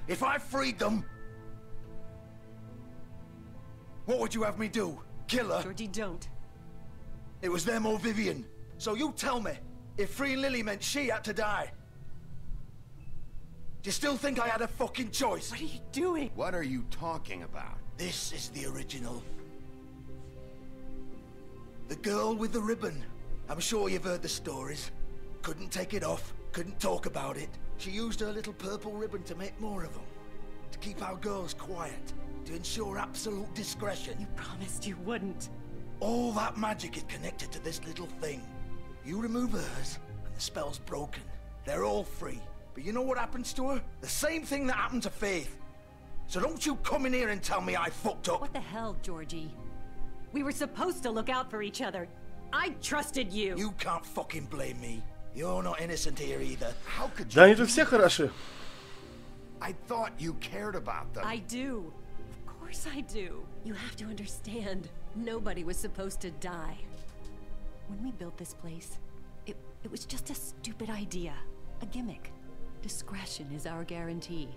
If I freed them... What would you have me do? Kill her? Georgie, don't. It was them or Vivian. So you tell me, if freeing Lily meant she had to die, do you still think I had a fucking choice? What are you doing? What are you talking about? This is the original. The girl with the ribbon. I'm sure you've heard the stories. Couldn't take it off, couldn't talk about it. She used her little purple ribbon to make more of them. To keep our girls quiet. To ensure absolute discretion. You promised you wouldn't. All that magic is connected to this little thing. You remove hers, and the spell's broken. They're all free. But you know what happens to her? The same thing that happened to Faith. So don't you come in here and tell me I fucked up. What the hell, Georgie? We were supposed to look out for each other. I trusted you. You can't fucking blame me. You're not innocent here either. How could you? Да они тут все хороши. I thought you cared about them. I do. Of course I do. You have to understand. Nobody was supposed to die. When we built this place, it was just a stupid idea. A gimmick. Discretion is our guarantee.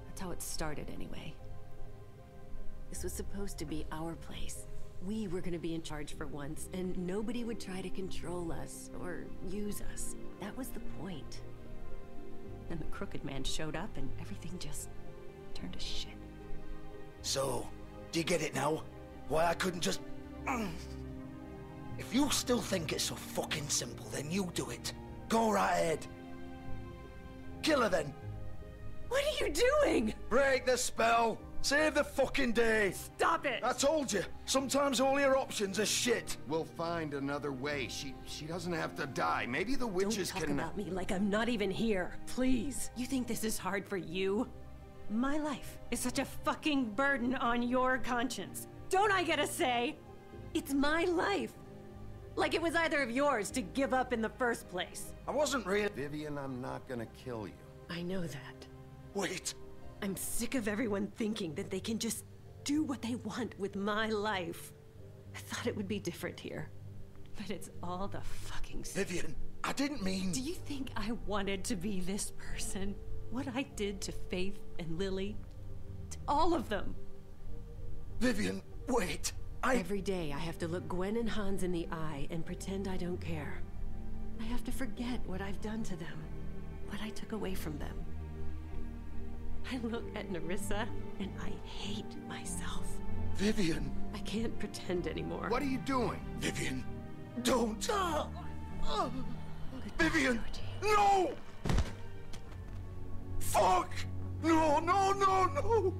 That's how it started anyway. This was supposed to be our place. We were gonna be in charge for once, and nobody would try to control us or use us. That was the point. Then the Crooked Man showed up and everything just turned to shit. So, do you get it now? Why I couldn't just... If you still think it's so fucking simple, then you do it. Go right ahead. Kill her then. What are you doing? Break the spell. Save the fucking day. Stop it. I told you. Sometimes all your options are shit. We'll find another way. She doesn't have to die. Maybe the witches Don't talk can... about me like I'm not even here. Please. You think this is hard for you? My life is such a fucking burden on your conscience. Don't I get a say? It's my life. Like it was either of yours to give up in the first place. I wasn't really... Vivian, I'm not gonna kill you. I know that. Wait. I'm sick of everyone thinking that they can just do what they want with my life. I thought it would be different here. But it's all the fucking same. Vivian, I didn't mean... Do you think I wanted to be this person? What I did to Faith and Lily? To all of them. Vivian, wait. Every day I have to look Gwen and Hans in the eye and pretend I don't care. I have to forget what I've done to them, what I took away from them. I look at Nerissa and I hate myself. Vivian! I can't pretend anymore. What are you doing? Vivian, don't! Vivian! No! Fuck! No, no, no, no!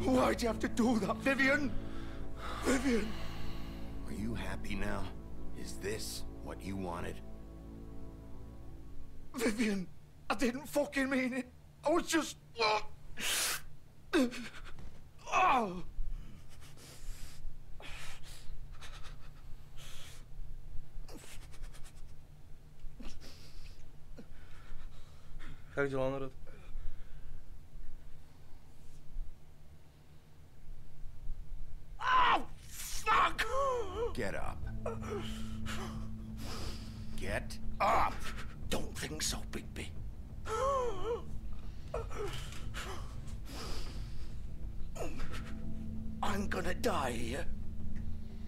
Why'd you have to do that, Vivian? Vivian! Are you happy now? Is this what you wanted? Vivian, I didn't fucking mean it. I was just... Oh. Как дела, народ? Oh, fuck! Get up. Get up! Don't think so, Bigby. I'm gonna die here.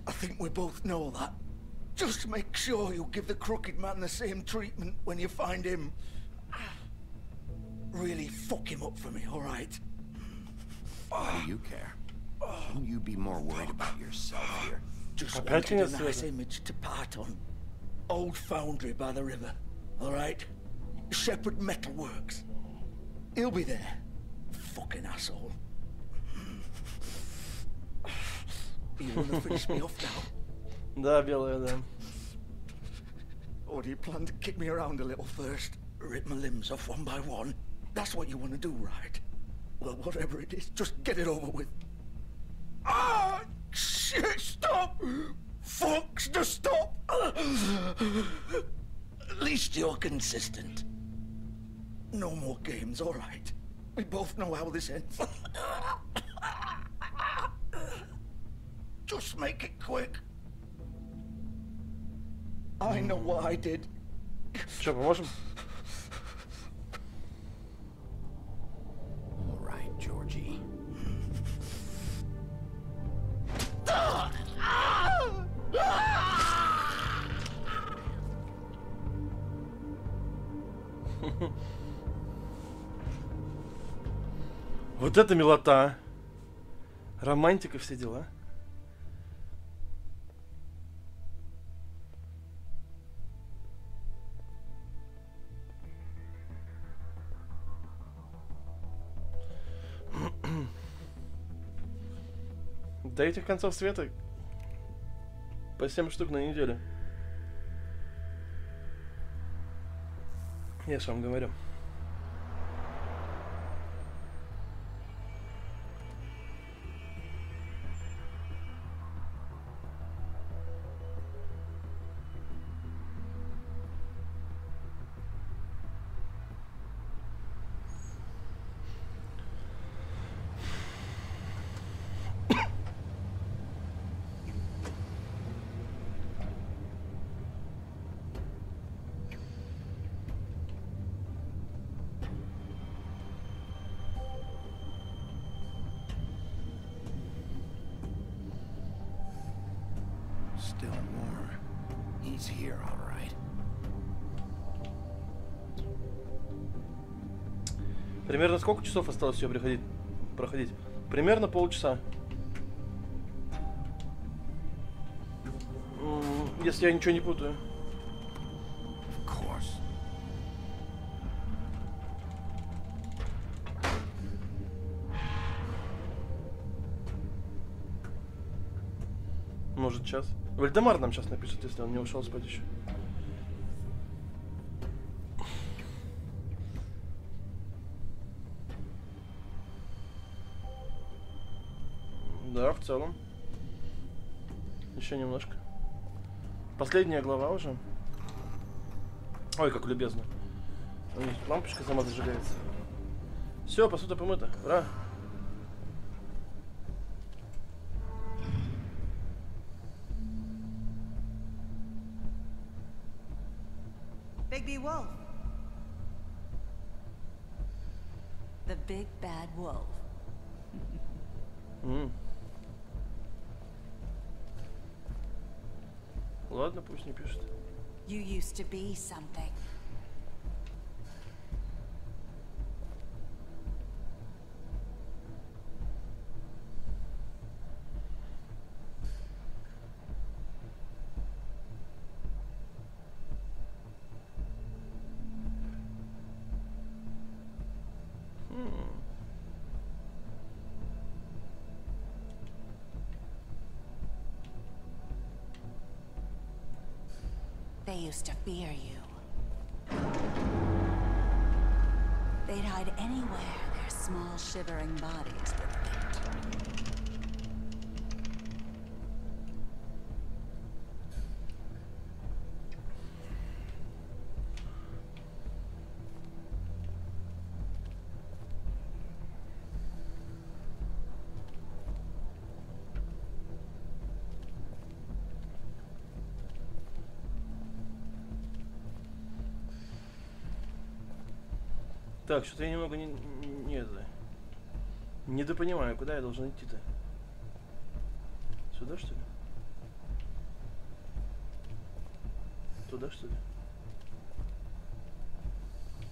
I think we both know that. Just make sure you give the crooked man the same treatment when you find him. Really fuck him up for me, all right? Why do you care? Shouldn't you be more worried about yourself here? Just wanted a nice image to part on. Old foundry by the river, all right? Shepherd Metalworks. He'll be there. Fucking asshole. You wanna finish me off now? Да, белая, да. Or do you plan to kick me around a little first? Rip my limbs off one by one? That's what you want to do, right? Well, whatever it is, just get it over with. Ah! Shit, stop! Fucks to stop! At least you're consistent. No more games, all right? We both know how this ends. Just make it quick. I know what I did. Что, поможем? All right, Georgie. Вот это милота. Романтика, все дела. До этих концов света по 7 штук на неделю. Я же вам говорю. Still more. He's here, all right. Примерно сколько часов осталось ее проходить? Примерно полчаса. Если я ничего не путаю. Of course. Может, час. Вальдемар нам сейчас напишет, если он не ушел спать еще. Да, в целом. Еще немножко. Последняя глава уже. Ой, как любезно. Лампочка сама зажигается. Все, посуда помыта. Ура! Bigby Wolf. The big bad wolf. Ладно, пусть не пишет. You used to be something. They used to fear you. They'd hide anywhere their small, shivering bodies would fit. Так, что-то я немного недопонимаю, куда я должен идти-то? Сюда, что ли? Туда, что ли?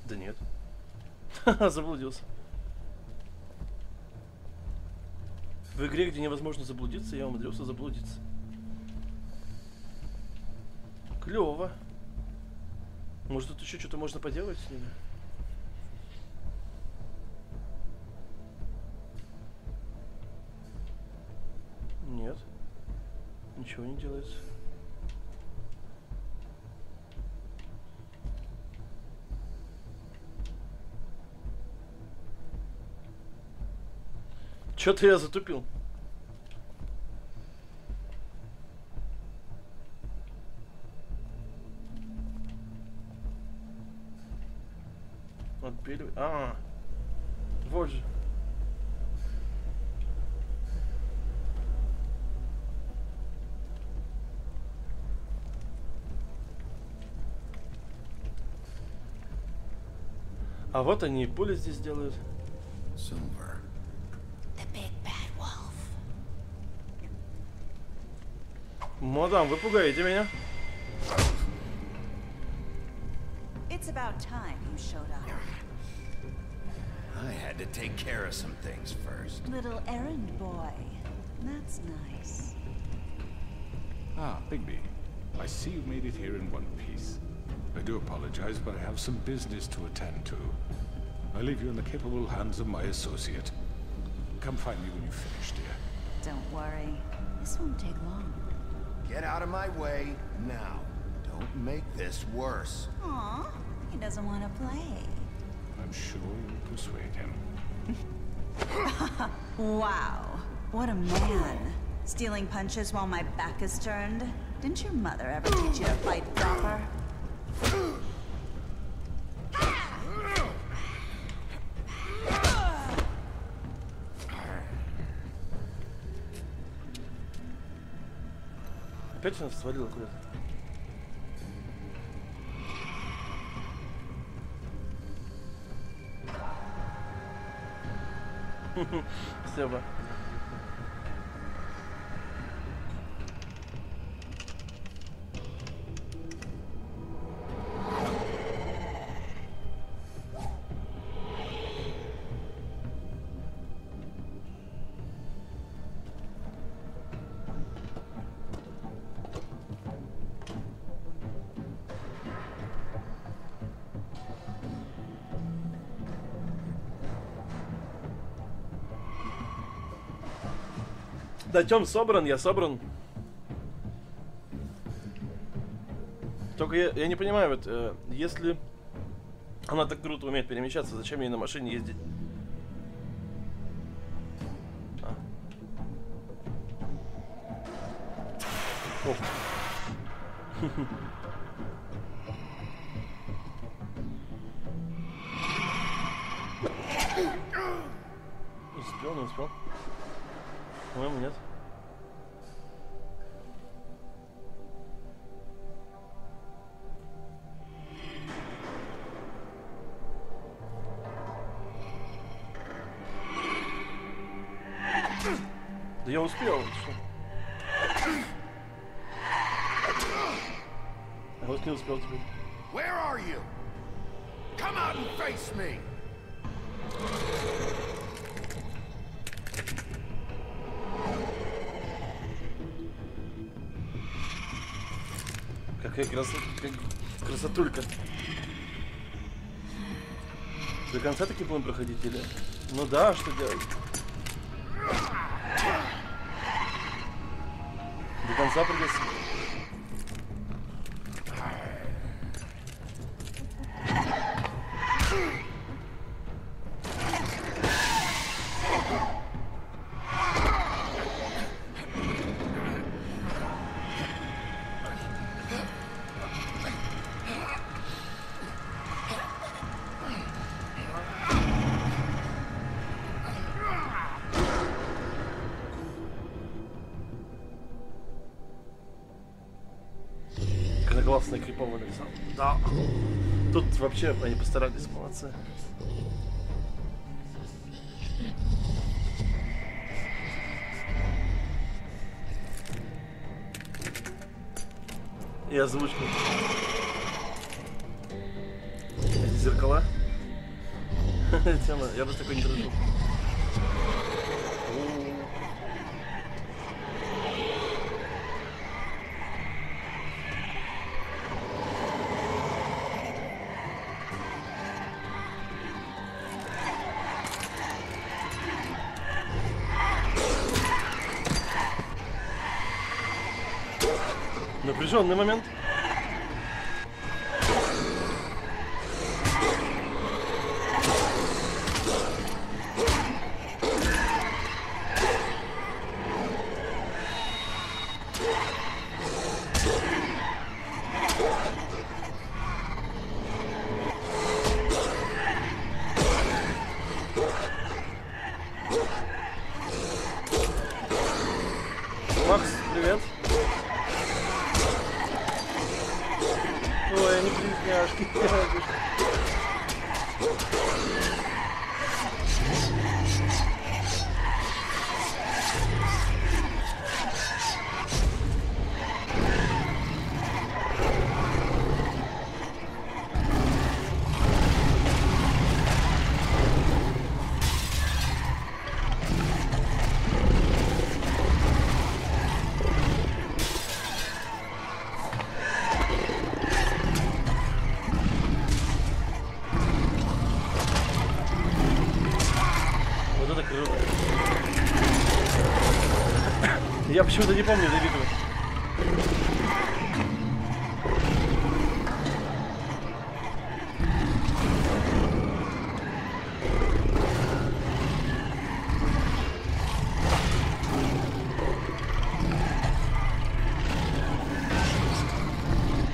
Да нет. Заблудился. В игре, где невозможно заблудиться, я умудрился заблудиться. Клево. Может, тут еще что-то можно поделать с ними? Нет. Ничего не делается. Чё-то я затупил. Отпиливай. Вот же. А вот они и пули здесь делают. Silver. The big bad wolf. Мадам, вы пугаете меня. It's about time you showed up. I had to take care of some things first. Little errand boy. That's nice. Ah, Bigby. I see you made it here in one piece. I do apologize, but I have some business to attend to. I leave you in the capable hands of my associate. Come find me when you finish, dear. Don't worry. This won't take long. Get out of my way now. Don't make this worse. Aw, he doesn't want to play. I'm sure you'll persuade him. Wow, what a man. Stealing punches while my back is turned? Didn't your mother ever teach you to fight proper? Опять нас свалило куда-то. Спасибо. Да, Тём собран, я собран. Только я не понимаю, вот, если она так круто умеет перемещаться, зачем ей на машине ездить? Ох. Успел, не успел? По-моему, нет. Да я успел. Что? Вот не успел теперь. Where are you? Come out and face me. Какая красотулька. До конца таки будем проходить или? Ну да, что делать? До конца придется. Классный криповый нарисовал. Да. Тут вообще они постарались, молодцы. И озвучка. Эти зеркала. Тема. Я бы с такой не дружил. Напряженный момент. Макс, привет. Ой, они близняшки. Я почему-то не помню этой битвы.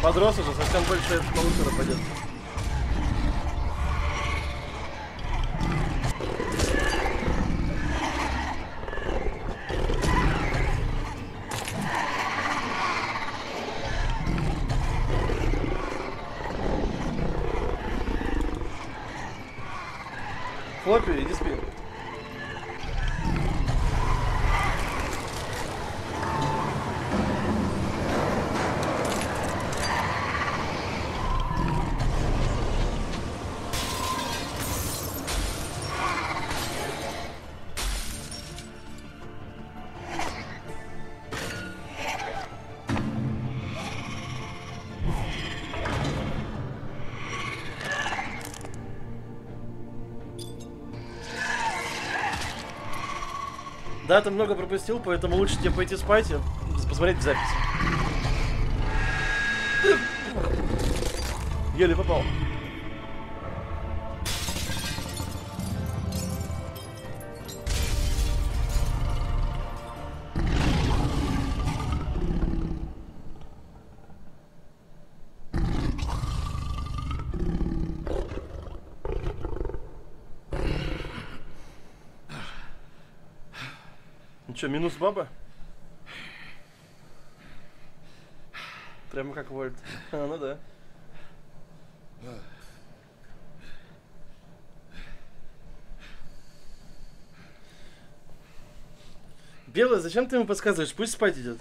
Подрос уже, совсем больше в полутора пойдет. Флоппи, иди спи. Да, ты много пропустил, поэтому лучше тебе пойти спать и посмотреть в записи. Еле попал. Ну что, минус баба? Прямо как Вольт. А, ну да. Белый, зачем ты ему подсказываешь? Пусть спать идет.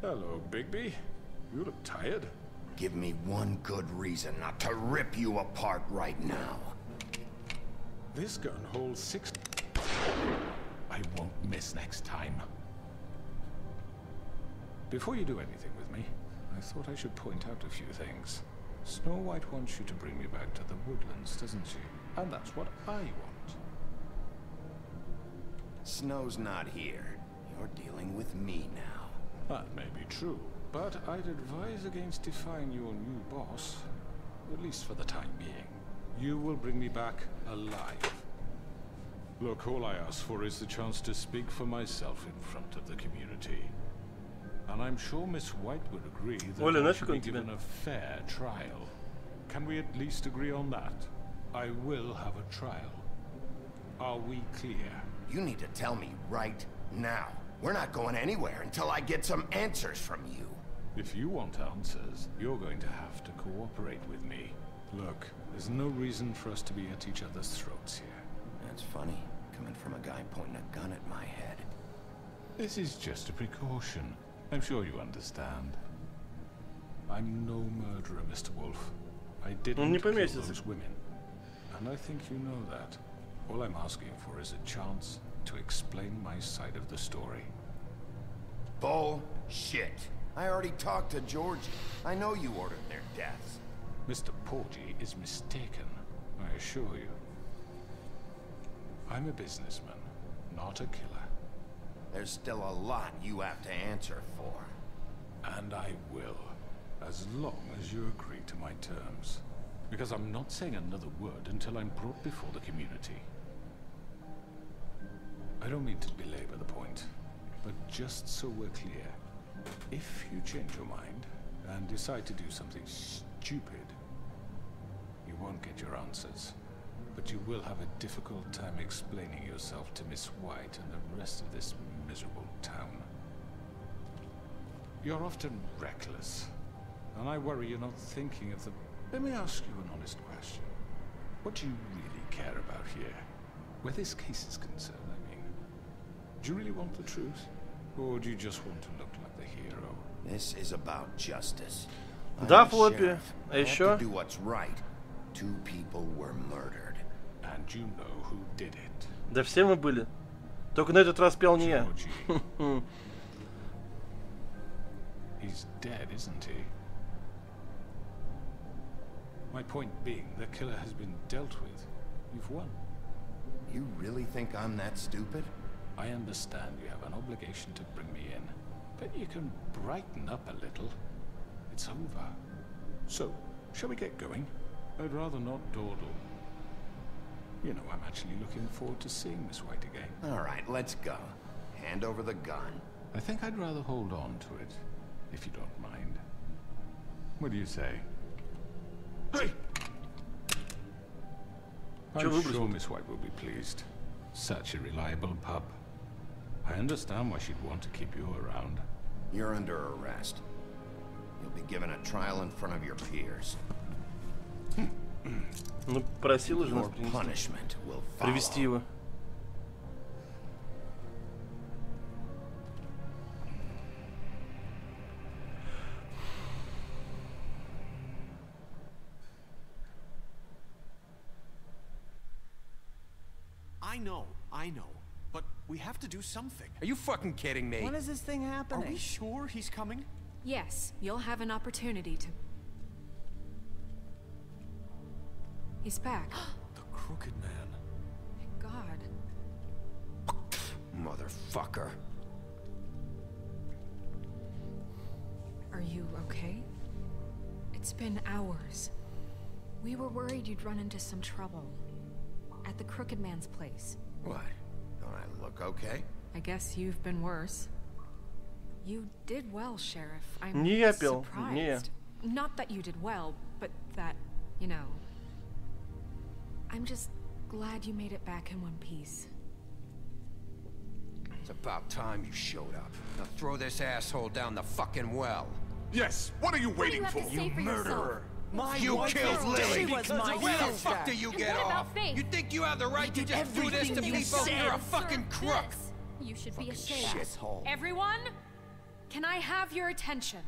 Hello, Bigby. You look tired. Give me one good reason not to rip you apart right now. This gun holds 6. I won't miss next time. Before you do anything with me, I thought I should point out a few things. Snow White wants you to bring me back to the woodlands, doesn't she? And that's what I want. Snow's not here. You're dealing with me now. That may be true, but I'd advise against defying your new boss, at least for the time being. You will bring me back alive. Look, all I ask for is the chance to speak for myself in front of the community. And I'm sure Miss White would agree that I should be given a fair trial. Can we at least agree on that? I will have a trial. Are we clear? You need to tell me right now. We're not going anywhere until I get some answers from you. If you want answers, you're going to have to cooperate with me. Look, there's no reason for us to be at each other's throats here. That's funny, coming from a guy pointing a gun at my head. This is just a precaution. I'm sure you understand. I'm no murderer, Mr. Wolf. I didn't kill those women. And I think you know that. All I'm asking for is a chance to explain my side of the story. Bullshit. I already talked to Georgie. I know you ordered their deaths. Mr. Porgy is mistaken, I assure you. I'm a businessman, not a killer. There's still a lot you have to answer for. And I will, as long as you agree to my terms. Because I'm not saying another word until I'm brought before the community. I don't mean to belabor the point, but just so we're clear, if you change your mind and decide to do something stupid, you won't get your answers. But you will have a difficult time explaining yourself to Miss White and the rest of this miserable town. You're often reckless, and I worry you're not thinking of the... Let me ask you an honest question. What do you really care about here? Where this case is concerned, I mean. Do you really want the truth? Or do you just want to look like the hero? This is about justice. Да, Флоппи. А еще? Do what's right. 2 people were murdered. And you know who did it. Да все мы были. Только на этот раз пел не я. He's dead, isn't he? My point being, the killer has been dealt with. You've won. You really think I'm that stupid? I understand you have an obligation to bring me in, but you can brighten up a little. It's over. So, shall we get going? I'd rather not dawdle. You know, I'm actually looking forward to seeing Miss White again. All right, let's go. Hand over the gun. I think I'd rather hold on to it, if you don't mind. What do you say? Hey! I'm sure Miss White will be pleased. Such a reliable pup. I understand why she'd want to keep you around. You're under arrest. You'll be given a trial in front of your peers. Ну, просила же нас привести его. I know, but we have to do something. Are you fucking kidding me? When is this thing happening? Are we sure he's coming? Yes, you'll have an opportunity to... He's back. The Crooked Man. Thank God. Motherfucker. Are you okay? It's been hours. We were worried you'd run into some trouble. At the Crooked Man's place. What? Don't I look okay? I guess you've been worse. You did well, Sheriff. I'm Не я пел, surprised. не я. Not that you did well, but that, you know... I'm just glad you made it back in one piece. It's about time you showed up. Now throw this asshole down the fucking well. Yes, what are you waiting for? You murderer! You killed Lily! Where the fuck do you get off? You think you have the right to just do this to people? You're a fucking crook! You should be Fucking ashamed. shithole. Everyone, Can I have your attention?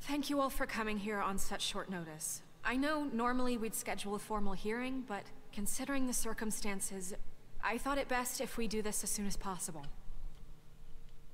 Thank you all for coming here on such short notice. I know normally we'd schedule a formal hearing, but considering the circumstances, I thought it best if we do this as soon as possible.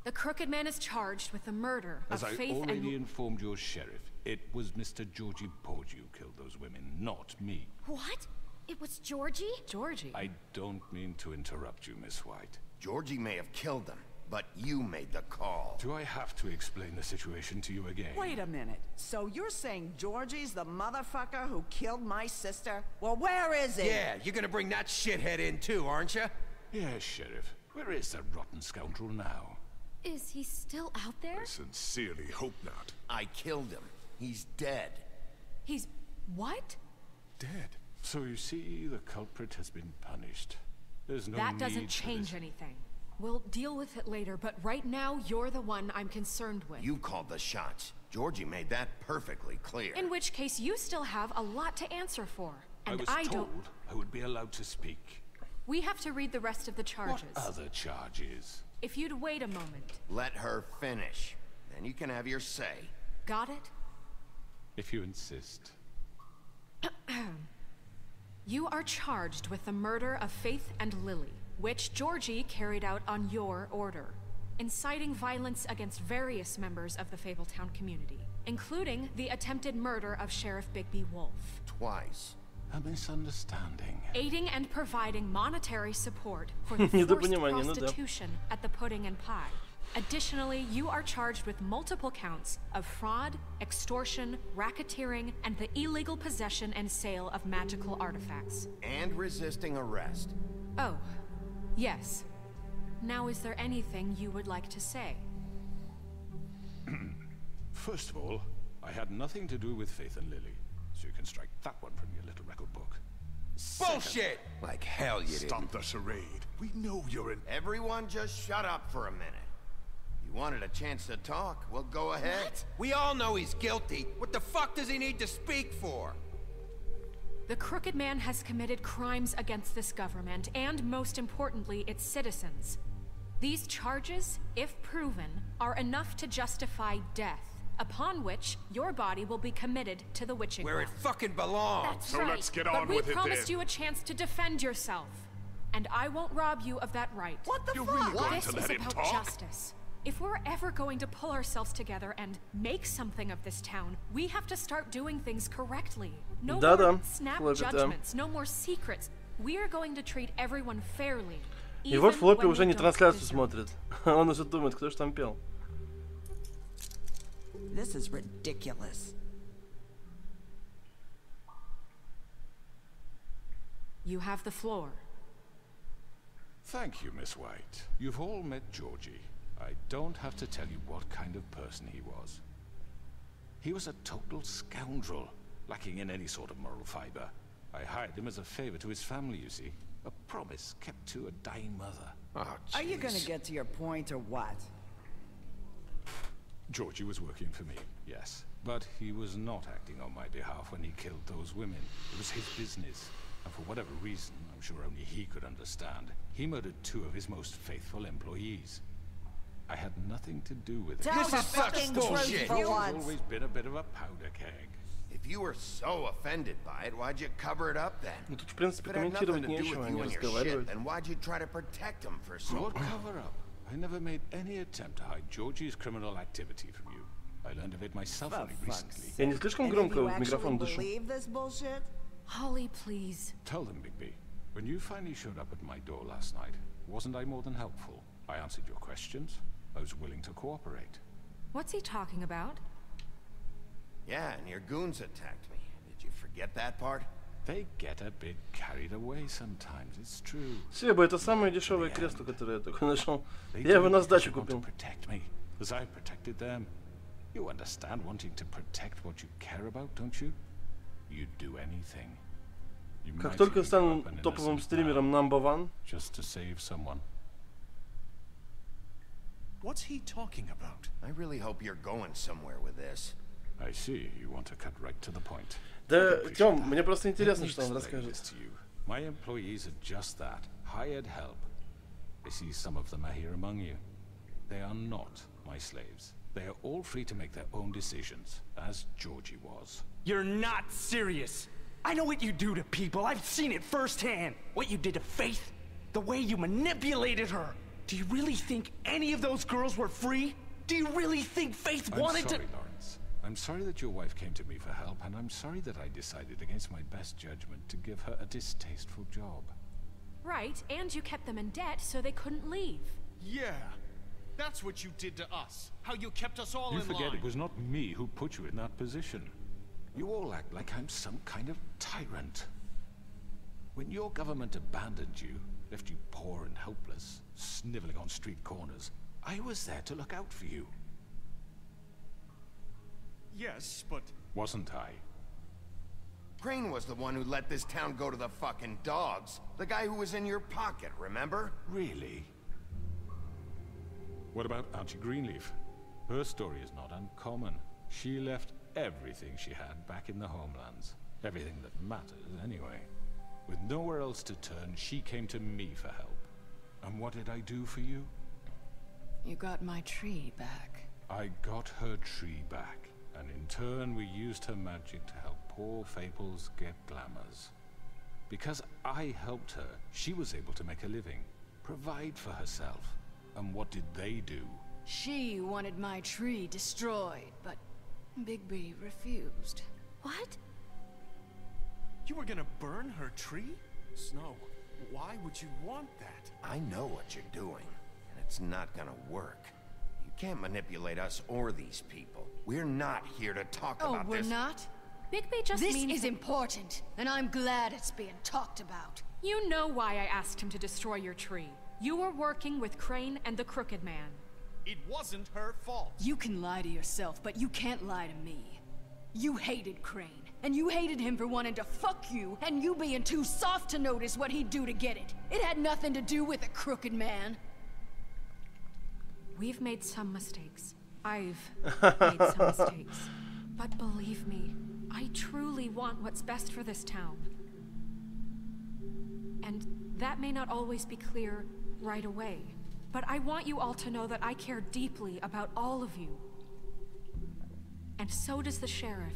The Crooked Man is charged with the murder of Faith and... As I already informed your sheriff, it was Mr. Georgie Porgy who killed those women, not me. What? It was Georgie? Georgie? I don't mean to interrupt you, Miss White. Georgie may have killed them, but you made the call. Do I have to explain the situation to you again? Wait a minute. So you're saying Georgie's the motherfucker who killed my sister? Well, where is he? Yeah, you're gonna bring that shithead in too, aren't you? Yes, Sheriff. Where is that rotten scoundrel now? Is he still out there? I sincerely hope not. I killed him. He's dead. He's... what? Dead. So you see, the culprit has been punished. There's no That need doesn't change anything. We'll deal with it later, but right now, you're the one I'm concerned with. You called the shots. Georgie made that perfectly clear. In which case, you still have a lot to answer for. And I was told I would be allowed to speak. We have to read the rest of the charges. What other charges? If you'd wait a moment. Let her finish. Then you can have your say. Got it? If you insist. You are charged with the murder of Faith and Lily, which Georgie carried out on your order, inciting violence against various members of the Fabletown community, including the attempted murder of Sheriff Bigby Wolf. Twice. A misunderstanding. Aiding and providing monetary support for the forced prostitution at the Pudding and Pie. Additionally, you are charged with multiple counts of fraud, extortion, racketeering, and the illegal possession and sale of magical artifacts. And resisting arrest. Oh, yes. Now, is there anything you would like to say? First of all, I had nothing to do with Faith and Lily, so you can strike that one from your little record book. Bullshit! Like hell you didn't. Stop the charade. We know you're in... Everyone just shut up for a minute. You wanted a chance to talk, well, go ahead. What? We all know he's guilty. What the fuck does he need to speak for? The Crooked Man has committed crimes against this government, and most importantly, its citizens. These charges, if proven, are enough to justify death, upon which your body will be committed to the witching Where it well. fucking belongs. That's so right. let's get on but with we it promised then. you a chance to defend yourself, and I won't rob you of that right. What the You're fuck? really going This to is let him about talk? justice. If we're ever going to pull ourselves together and make something of this town, we have to start doing things correctly. No more snap judgments, no more secrets. We are going to treat everyone fairly. И вот Флоппи уже не трансляцию смотрит. Он уже думает, кто же там пел. This is ridiculous. You have the floor. Thank you, Miss White. You've all met Georgie. I don't have to tell you what kind of person he was. He was a total scoundrel, lacking in any sort of moral fiber. I hired him as a favor to his family, you see. A promise kept to a dying mother. Oh, Are you gonna get to your point or what? Georgie was working for me, yes. But he was not acting on my behalf when he killed those women. It was his business. And for whatever reason, I'm sure only he could understand, he murdered 2 of his most faithful employees. I had nothing to do with it. Tell the fucking truth for He's once. always been a bit of a powder keg. If you were so offended by it, why'd you cover it up then? Ну тут, в принципе, If it had nothing комментировать to do нечего, with они you and your разговаривают. shit, then why'd you try to protect him for so What long? cover up? I never made any attempt to hide Georgie's criminal activity from you. I learned of it myself only recently. Я не слишком громко в микрофон дышу. Believe this bullshit? Holly, please. Tell them, Bigby. When you finally showed up at my door last night, wasn't I more than helpful? I answered your questions. I was willing to cooperate. What's he talking about? Yeah, and your goons attacked me. Did you forget that part? They get a bit carried away sometimes, it's true. Себа, это самое дешевое кресло, которое я только нашел. Я его на сдачу купил. Protect me, as I protected them. You understand wanting to protect what you care about, don't you? You'd do anything. You Как might только even стану give up an топовым innocent стримером man number one. just to save someone. What's he talking about? I really hope you're going somewhere with this. I see you want to cut right to the point. Да, Тём, мне просто Let интересно, me что он explain расскажет. this to you. My employees are just that, hired help. I see some of them are here among you. They are not my slaves. They are all free to make their own decisions, as Georgie was. You're not serious. I know what you do to people. I've seen it firsthand. What you did to Faith, the way you manipulated her. Do you really think any of those girls were free? Do you really think Faith wanted to— I'm sorry, Lawrence. I'm sorry that your wife came to me for help, and I'm sorry that I decided against my best judgment to give her a distasteful job. Right, and you kept them in debt so they couldn't leave. Yeah. That's what you did to us. How you kept us all in line. You forget it was not me who put you in that position. You all act like I'm some kind of tyrant. When your government abandoned you, left you poor and helpless, sniveling on street corners, I was there to look out for you. Yes, but... Wasn't I? Crane was the one who let this town go to the fucking dogs. The guy who was in your pocket, remember? Really? What about Auntie Greenleaf? Her story is not uncommon. She left everything she had back in the homelands. Everything that matters, anyway. With nowhere else to turn, she came to me for help. And what did I do for you? You got my tree back. I got her tree back, and in turn we used her magic to help poor Fables get glamours. Because I helped her, she was able to make a living, provide for herself. And what did they do? She wanted my tree destroyed, but Bigby refused. What? You were gonna burn her tree? Snow, why would you want that? I know what you're doing, and it's not gonna work. You can't manipulate us or these people. We're not here to talk about this. Oh, we're not? Bigby just This means— is important, and I'm glad it's being talked about. You know why I asked him to destroy your tree. You were working with Crane and the Crooked Man. It wasn't her fault. You can lie to yourself, but you can't lie to me. You hated Crane, and you hated him for wanting to fuck you, and you being too soft to notice what he'd do to get it. It had nothing to do with the Crooked Man. We've made some mistakes. I've made some mistakes. But believe me, I truly want what's best for this town. And that may not always be clear right away, but I want you all to know that I care deeply about all of you. And so does the sheriff.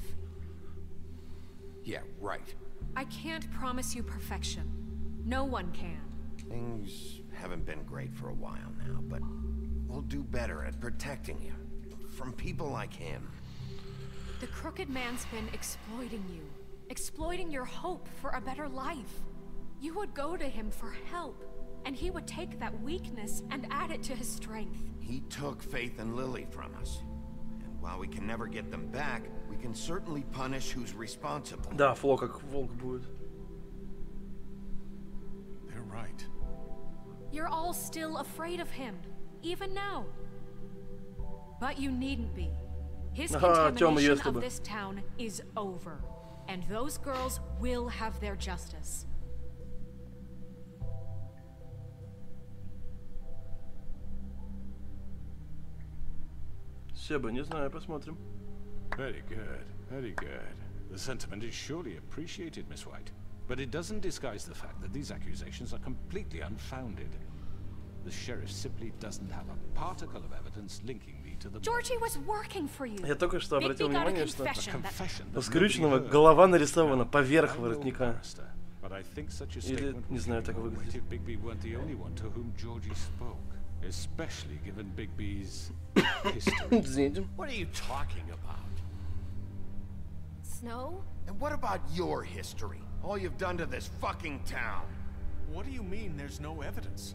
Yeah, right. I can't promise you perfection. No one can. Things haven't been great for a while now, but we'll do better at protecting you from people like him. The Crooked Man's been exploiting you, exploiting your hope for a better life. You would go to him for help, and he would take that weakness and add it to his strength. He took Faith and Lily from us. And while we can never get them back, we can certainly punish who's responsible. Да, Фло как волк будет. They're right. You're all still afraid of him, even now. But you needn't be. His contamination of this town is over, and those girls will have their justice. Себа, не знаю, посмотрим. Very good, very good. The sentiment is surely appreciated, Miss White. But it doesn't disguise the fact that these accusations are completely unfounded. The sheriff simply doesn't have a particle of evidence linking me to the... Georgie was working for you. Я только что обратил внимание, что у скрюченного голова нарисована поверх воротника. Или, не знаю, так выглядит. Bigby weren't the only one to whom Georgie spoke, especially given Bigby's history. What are you talking about? Snow? And what about your history? All you've done to this fucking town. What do you mean there's no evidence?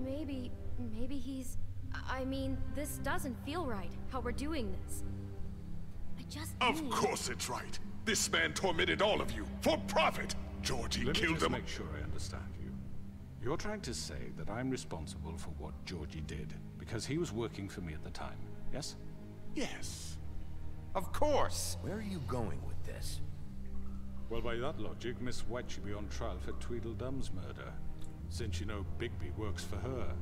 Maybe he's... I mean, this doesn't feel right, how we're doing this. I just Of course it's right. This man tormented all of you, for profit. Georgie killed him. Let me just make sure I understand you. You're trying to say that I'm responsible for what Georgie did, because he was working for me at the time, yes? Yes. Of course. Where are you going with this? Well, by that logic, Miss White should be on trial for Tweedledum's murder. Since you know Bigby works for her.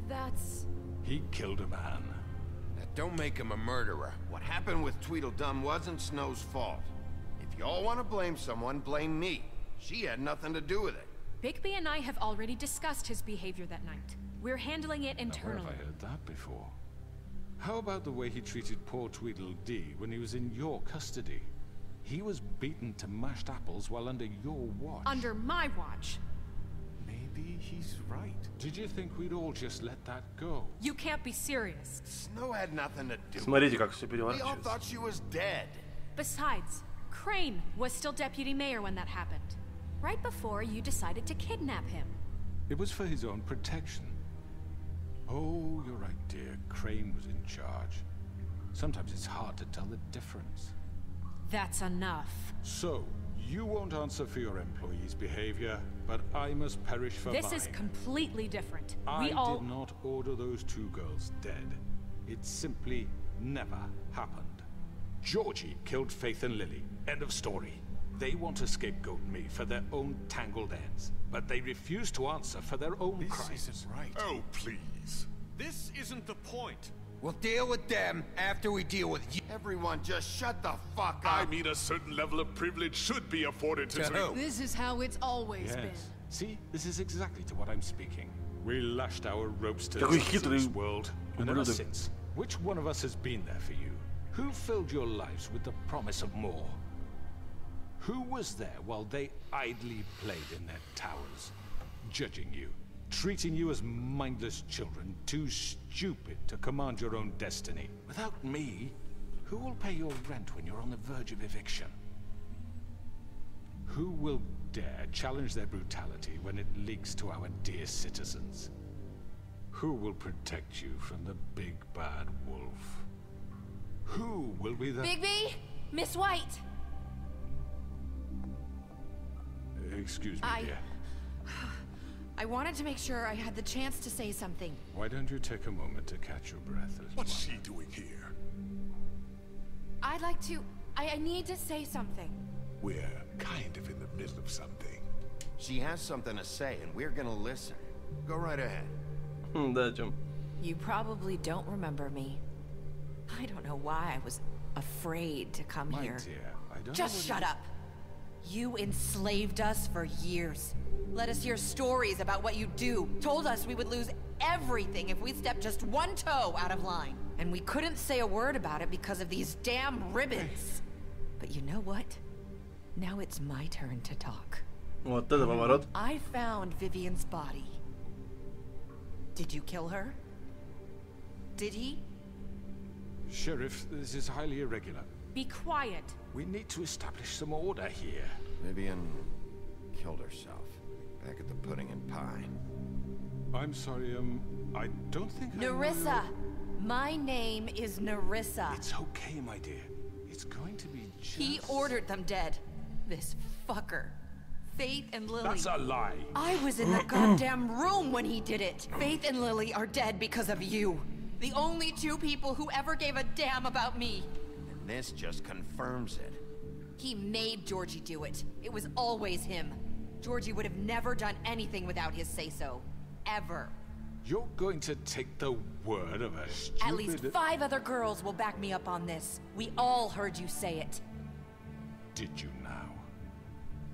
That's... He killed a man. That don't make him a murderer. What happened with Tweedledum wasn't Snow's fault. If y'all want to blame someone, blame me. She had nothing to do with it. Bigby and I have already discussed his behavior that night. We're handling it internally. Now, where have I heard that before? How about the way he treated poor Tweedledee when he was in your custody? He was beaten to mashed apples while under your watch. Under my watch. Maybe he's right. Did you think we'd all just let that go? You can't be serious. Snow had nothing to do Смотрите, как все with it. We all переворачивается. thought she was dead. Besides, Crane was still deputy mayor when that happened. Right before you decided to kidnap him. It was for his own protection. Oh, you're right, dear. Crane was in charge. Sometimes it's hard to tell the difference. That's enough. So, you won't answer for your employees' behavior, but I must perish for mine. This is completely different. I did not order those two girls dead. It simply never happened. Georgie killed Faith and Lily. End of story. They want to scapegoat me for their own tangled ends, but they refuse to answer for their own crimes. This isn't right. Oh, please. This isn't the point. We'll deal with them after we deal with you. Everyone just shut the fuck up. I mean, a certain level of privilege should be afforded to who? This is how it's always been. See, this is exactly to what I'm speaking. We lashed our ropes to Какой this хитрый world, and ever ублюдок. since, which one of us has been there for you? Who filled your lives with the promise of more? Who was there while they idly played in their towers, judging you, treating you as mindless children, too stupid to command your own destiny? Without me, who will pay your rent when you're on the verge of eviction? Who will dare challenge their brutality when it leaks to our dear citizens? Who will protect you from the big bad wolf? Who will be the— Bigby? Miss White! Excuse me, dear. I wanted to make sure I had the chance to say something. Why don't you take a moment to catch your breath? What's she doing here? I'd like to... I need to say something. We're kind of in the middle of something. She has something to say, and we're gonna listen. Go right ahead. Да, о чем? You probably don't remember me. I don't know why I was afraid to come My here. dear, I don't Just know shut up. You enslaved us for years. Let us hear stories about what you do. Told us we would lose everything if we stepped just one toe out of line. And we couldn't say a word about it because of these damn ribbons. But you know what? Now it's my turn to talk. Вот это поворот. I found Vivian's body. Did you kill her? Did he? Sheriff, this is highly irregular. Be quiet. We need to establish some order here. Vivian killed herself back at the Pudding and Pie. I'm sorry, I don't think I know Nerissa! My name is Nerissa. It's okay, my dear. It's going to be just... He ordered them dead. This fucker. Faith and Lily. That's a lie. I was in the goddamn room when he did it. Faith and Lily are dead because of you. The only two people who ever gave a damn about me. And this just confirms it. He made Georgie do it. It was always him. Georgie would have never done anything without his say-so. Ever. You're going to take the word of a stupid... At least 5 other girls will back me up on this. We all heard you say it. Did you now?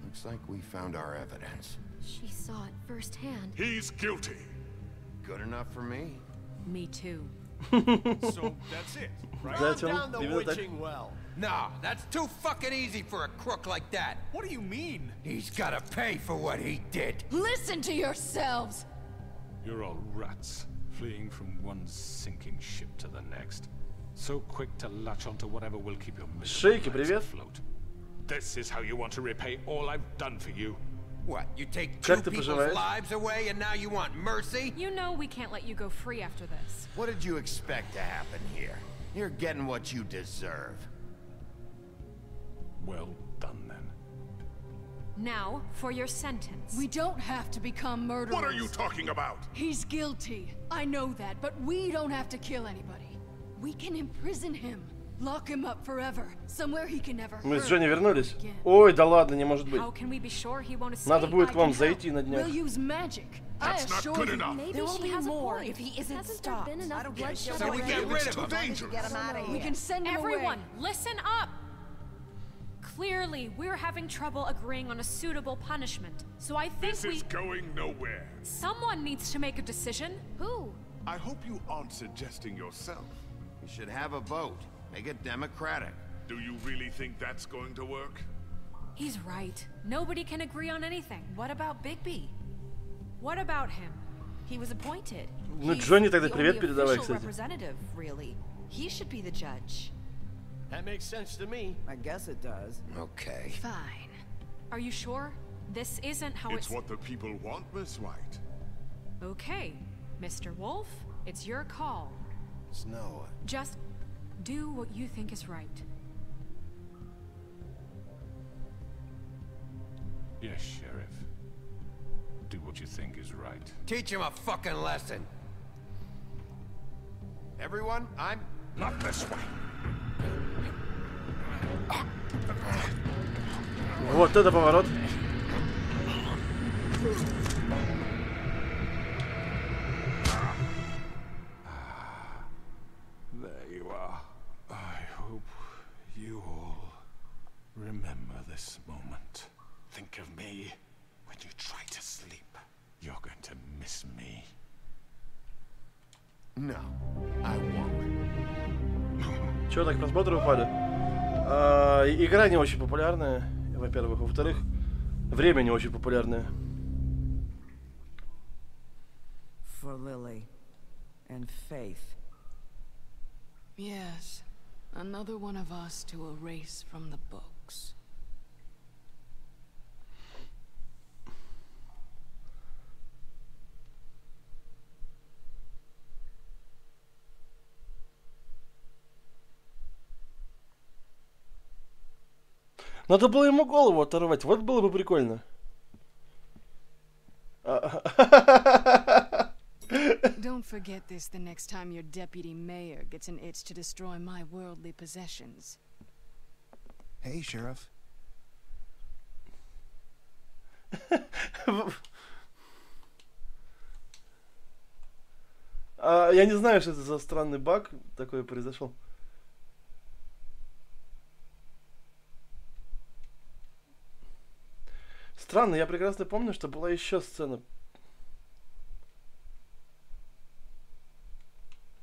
Looks like we found our evidence. She saw it firsthand. He's guilty. Good enough for me. Me too. So that's it, right? That's all. Down the Именно так. witching well. Nah, that's too fucking easy for a crook like that. What do you mean? He's gotta pay for what he did. Listen to yourselves! You're all rats, fleeing from one sinking ship to the next. So quick to latch onto whatever will keep your Шейки, miserable lives привет. afloat. This is how you want to repay all I've done for you. What, you take Как 2 ты people's поживаешь? lives away and now you want mercy? You know we can't let you go free after this. What did you expect to happen here? You're getting what you deserve. Well done, then. Now, for your sentence. We don't have to become murderers. What are you talking about? He's guilty. I know that, but we don't have to kill anybody. We can imprison him. Lock him up forever. Somewhere he can never Мы с hurt Джонни вернулись? again. Ой, да ладно, не может быть. How can we be sure he won't escape? Надо будет I к вам can help. зайти на днях. We'll use magic. That's I not assure good you. enough. Maybe There will she be has more a point. if he isn't Hasn't stopped. there been enough bloodshed So we already? get rid It's of too him. dangerous. Get him out of We here. can send him Everyone, away. listen up! Clearly, we're having trouble agreeing on a suitable punishment. So I think This is going nowhere. Someone needs to make a decision. Who? I hope you aren't suggesting yourself. We should have a vote. Make it democratic. Do you really think that's going to work? He's right. Nobody can agree on anything. What about Bigby? What about him? He was appointed. Ну, He's Джонни тогда the привет only передавай, official кстати. representative, really. He should be the judge. That makes sense to me. I guess it does. Okay. Fine. Are you sure? This isn't how It's what the people want, Miss White. Okay, Mr. Wolf, it's your call. Snow. Just do what you think is right. Yes, Sheriff. Do what you think is right. Teach him a fucking lesson. Everyone, I'm... Not this way. Вот это поворот. There you are. I hope you all remember this moment. Think of me when you try to sleep. You're going to miss me. No, I won't. Чё, так просмотры упали? Игра не очень популярная, во-первых. Во-вторых, время не очень популярное. For Lily and Faith. Yes, another one of us to erase from the books. Надо было ему голову оторвать, вот было бы прикольно. Don't forget this the next time your deputy mayor gets an itch to destroy my worldly possessions. Hey, Sheriff. Я не знаю, что это за странный баг такой произошел. Странно, я прекрасно помню, что была еще сцена.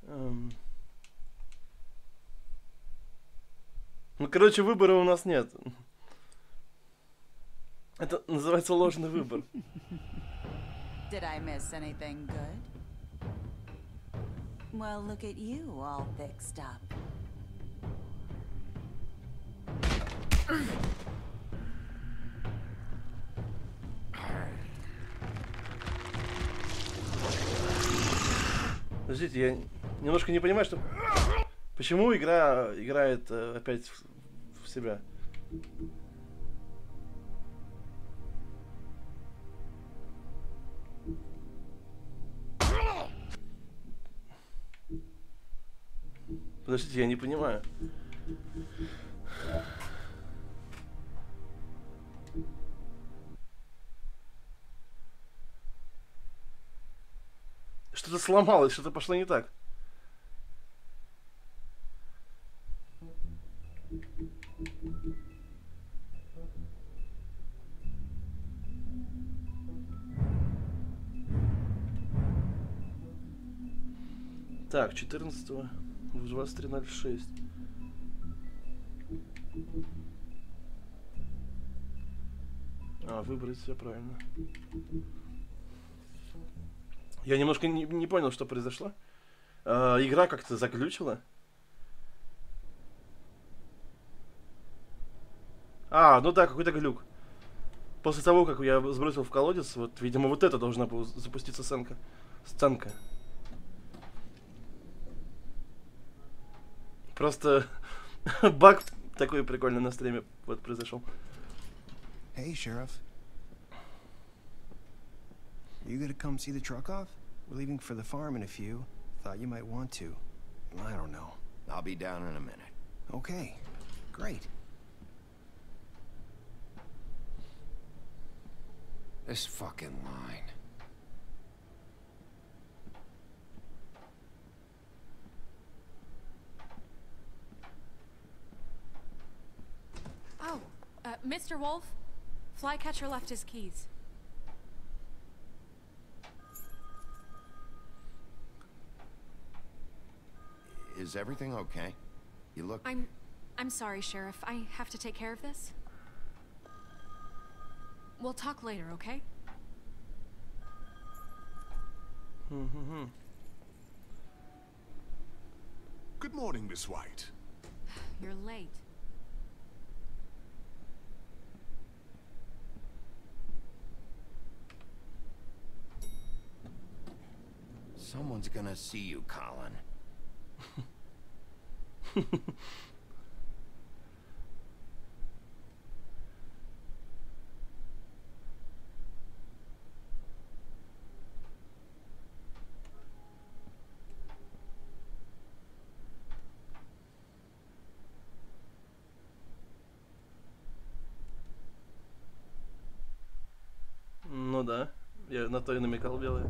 Ну, короче, выбора у нас нет. Это называется ложный выбор. Did I miss anything good? Well, look at you, all fixed up. Подождите, я немножко не понимаю, что... Почему игра играет опять в себя? Подождите, я не понимаю. Что-то сломалось, что-то пошло не так. Так, 14-го в 23:06. Выбрать все правильно. Я немножко не понял, что произошло. Игра как-то заглючила. Ну да, какой-то глюк. После того, как я сбросил в колодец, вот, видимо, вот это должна была запуститься сценка. Просто баг такой прикольный на стриме вот произошел. Hey, Sheriff. Are you gonna come see the truck off? We're leaving for the farm in a few. Thought you might want to. I don't know. I'll be down in a minute. Okay, great. This fucking line. Oh, Mr. Wolf, Flycatcher left his keys. is everything okay? You look... I'm sorry, Sheriff. I have to take care of this. We'll talk later, okay? Good morning, Miss White. You're late. Someone's gonna see you, Colin. Ну да, я на то и намекал, белая.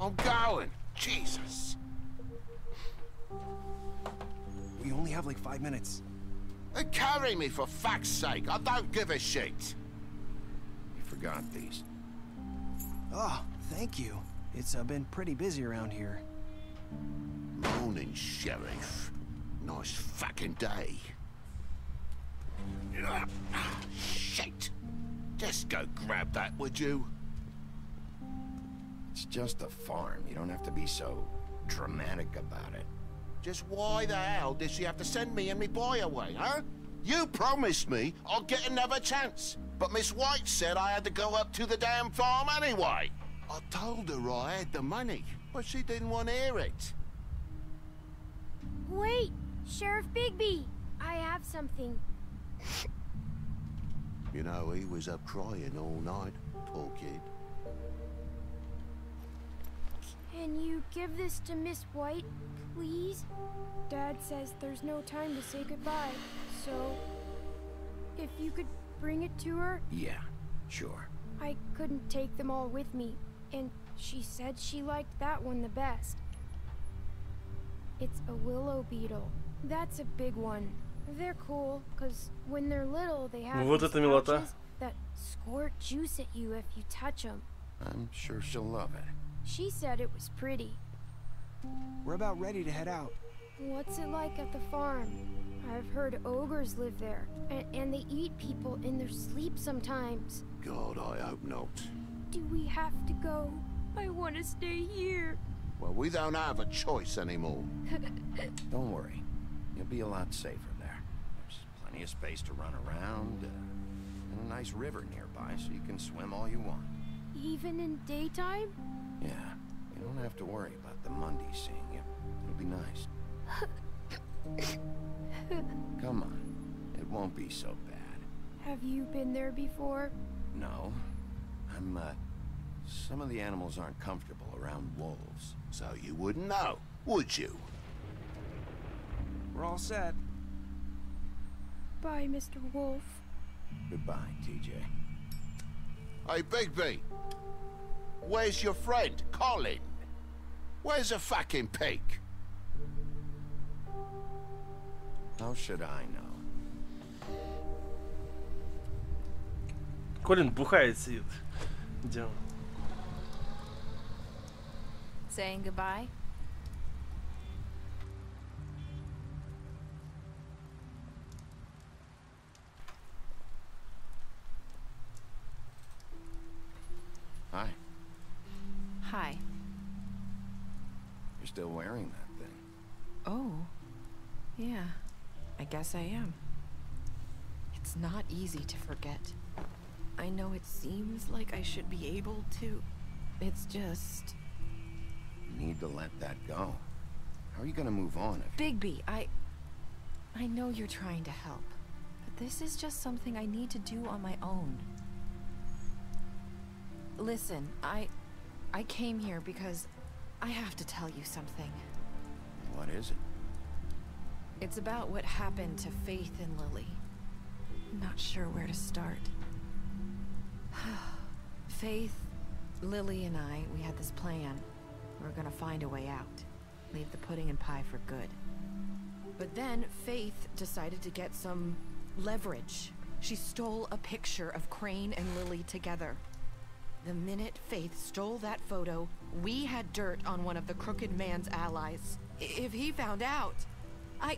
I'm going. Jesus. We only have like 5 minutes. Carry me for fuck's sake. I don't give a shit. You forgot these. Oh, thank you. It's been pretty busy around here. Morning, Sheriff. Nice fucking day. Shit. Just go grab that, would you? It's just a farm. You don't have to be so dramatic about it. Just why the hell did she have to send me and me boy away, huh? You promised me I'd get another chance, but Miss White said I had to go up to the damn farm anyway. I told her I had the money, but she didn't want to hear it. Wait, Sheriff Bigby, I have something. You know, he was up crying all night, poor kid. Can you give this to Miss White, please? Dad says there's no time to say goodbye, so if you could bring it to her? Yeah, sure. I couldn't take them all with me, and she said she liked that one the best. It's a willow beetle. That's a big one. They're cool, because when they're little, they have Вот это милота. pouches that squirt juice at you if you touch them. I'm sure she'll love it. She said it was pretty. We're about ready to head out. What's it like at the farm? I've heard ogres live there, and they eat people in their sleep sometimes. God, I hope not. Do we have to go? I want to stay here. Well, we don't have a choice anymore. Don't worry. You'll be a lot safer there. There's plenty of space to run around, and a nice river nearby so you can swim all you want. Even in daytime? Yeah, you don't have to worry about the Mundy seeing you. It'll be nice. Come on, it won't be so bad. Have you been there before? No. Some of the animals aren't comfortable around wolves. So you wouldn't know, would you? We're all set. Bye, Mr. Wolf. Goodbye, TJ. Hey, Bigby. Where's your friend, Colin? Where's the fucking pig? How should I know? Колин бухает, сидит. Идем. Saying goodbye? Hi. Hi. You're still wearing that thing. Oh. Yeah. I guess I am. It's not easy to forget. I know it seems like I should be able to. It's just... You need to let that go. How are you gonna move on if... Bigby, I know you're trying to help, but this is just something I need to do on my own. Listen, I came here because I have to tell you something. What is it? It's about what happened to Faith and Lily. I'm not sure where to start. Faith, Lily, and I, we had this plan. We were gonna find a way out. Leave the pudding and pie for good. But then Faith decided to get some leverage. She stole a picture of Crane and Lily together. The minute Faith stole that photo, we had dirt on one of the Crooked Man's allies. If he found out, I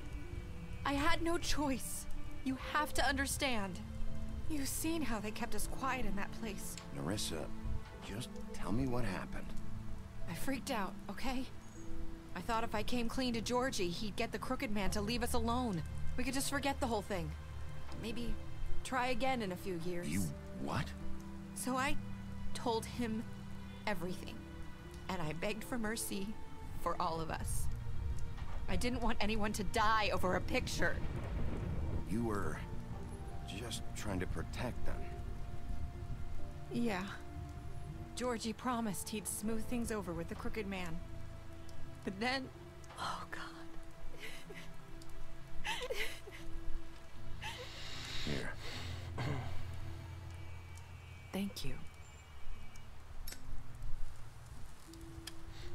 had no choice. You have to understand. You've seen how they kept us quiet in that place. Nerissa, just tell me what happened. I freaked out, okay? I thought if I came clean to Georgie, he'd get the Crooked Man to leave us alone. We could just forget the whole thing. Maybe try again in a few years. You what? So I told him everything. And I begged for mercy for all of us. I didn't want anyone to die over a picture. You were just trying to protect them. Yeah. Georgie promised he'd smooth things over with the Crooked Man. But then... Oh, God. Here. Thank you.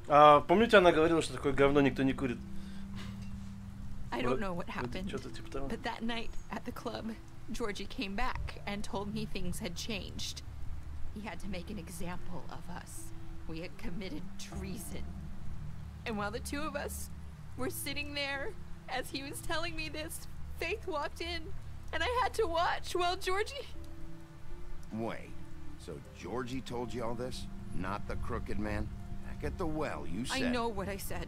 Помните, она говорила, что такое говно никто не курит? I don't know what happened, but that night at the club, Georgie came back and told me things had changed. He had to make an example of us. We had committed treason. And while the two of us were sitting there, as he was telling me this, Faith walked in, and I had to watch while Georgie... Wait, so Georgie told you all this? Not the Crooked Man? Back at the well, you said... I know what I said.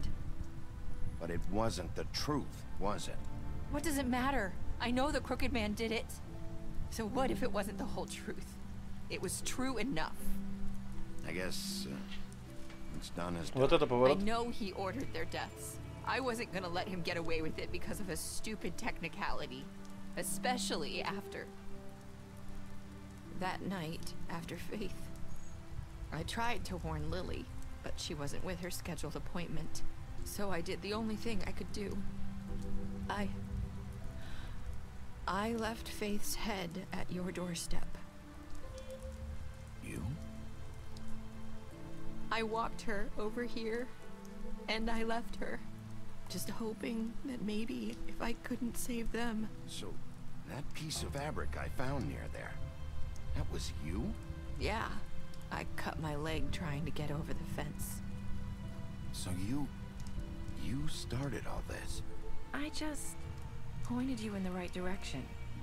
But it wasn't the truth, was it? What does it matter? I know the Crooked Man did it. So what if it wasn't the whole truth? It was true enough. I guess it's done as Вот это поворот. I know he ordered their deaths. I wasn't gonna let him get away with it because of a stupid technicality. Especially after... that night, after Faith. I tried to warn Lily, but she wasn't with her scheduled appointment. So I did the only thing I could do. I left Faith's head at your doorstep. You? I walked her over here, and I left her, just hoping that maybe if I couldn't save them. So, that piece of fabric I found near there, that was you? Yeah, I cut my leg trying to get over the fence. So you started all this? I just pointed you in the right direction.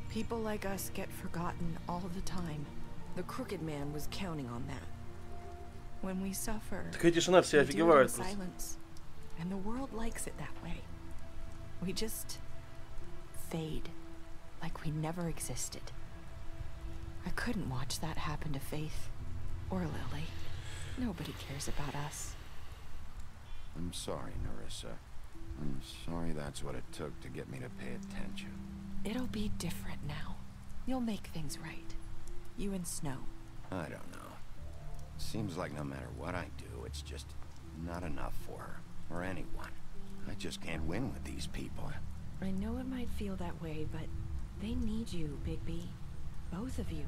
People like us get forgotten all the time. The Crooked Man was counting on that. When we suffer, Такая тишина, все we do it in офигевают просто. silence, and the world likes it that way. We just fade, like we never existed. I couldn't watch that happen to Faith or Lily. Nobody cares about us. I'm sorry, Nerissa. I'm sorry that's what it took to get me to pay attention. It'll be different now. You'll make things right. You and Snow. I don't know. Seems like no matter what I do, it's just not enough for her, or anyone. I just can't win with these people. I know it might feel that way, but they need you, Bigby. Both of you.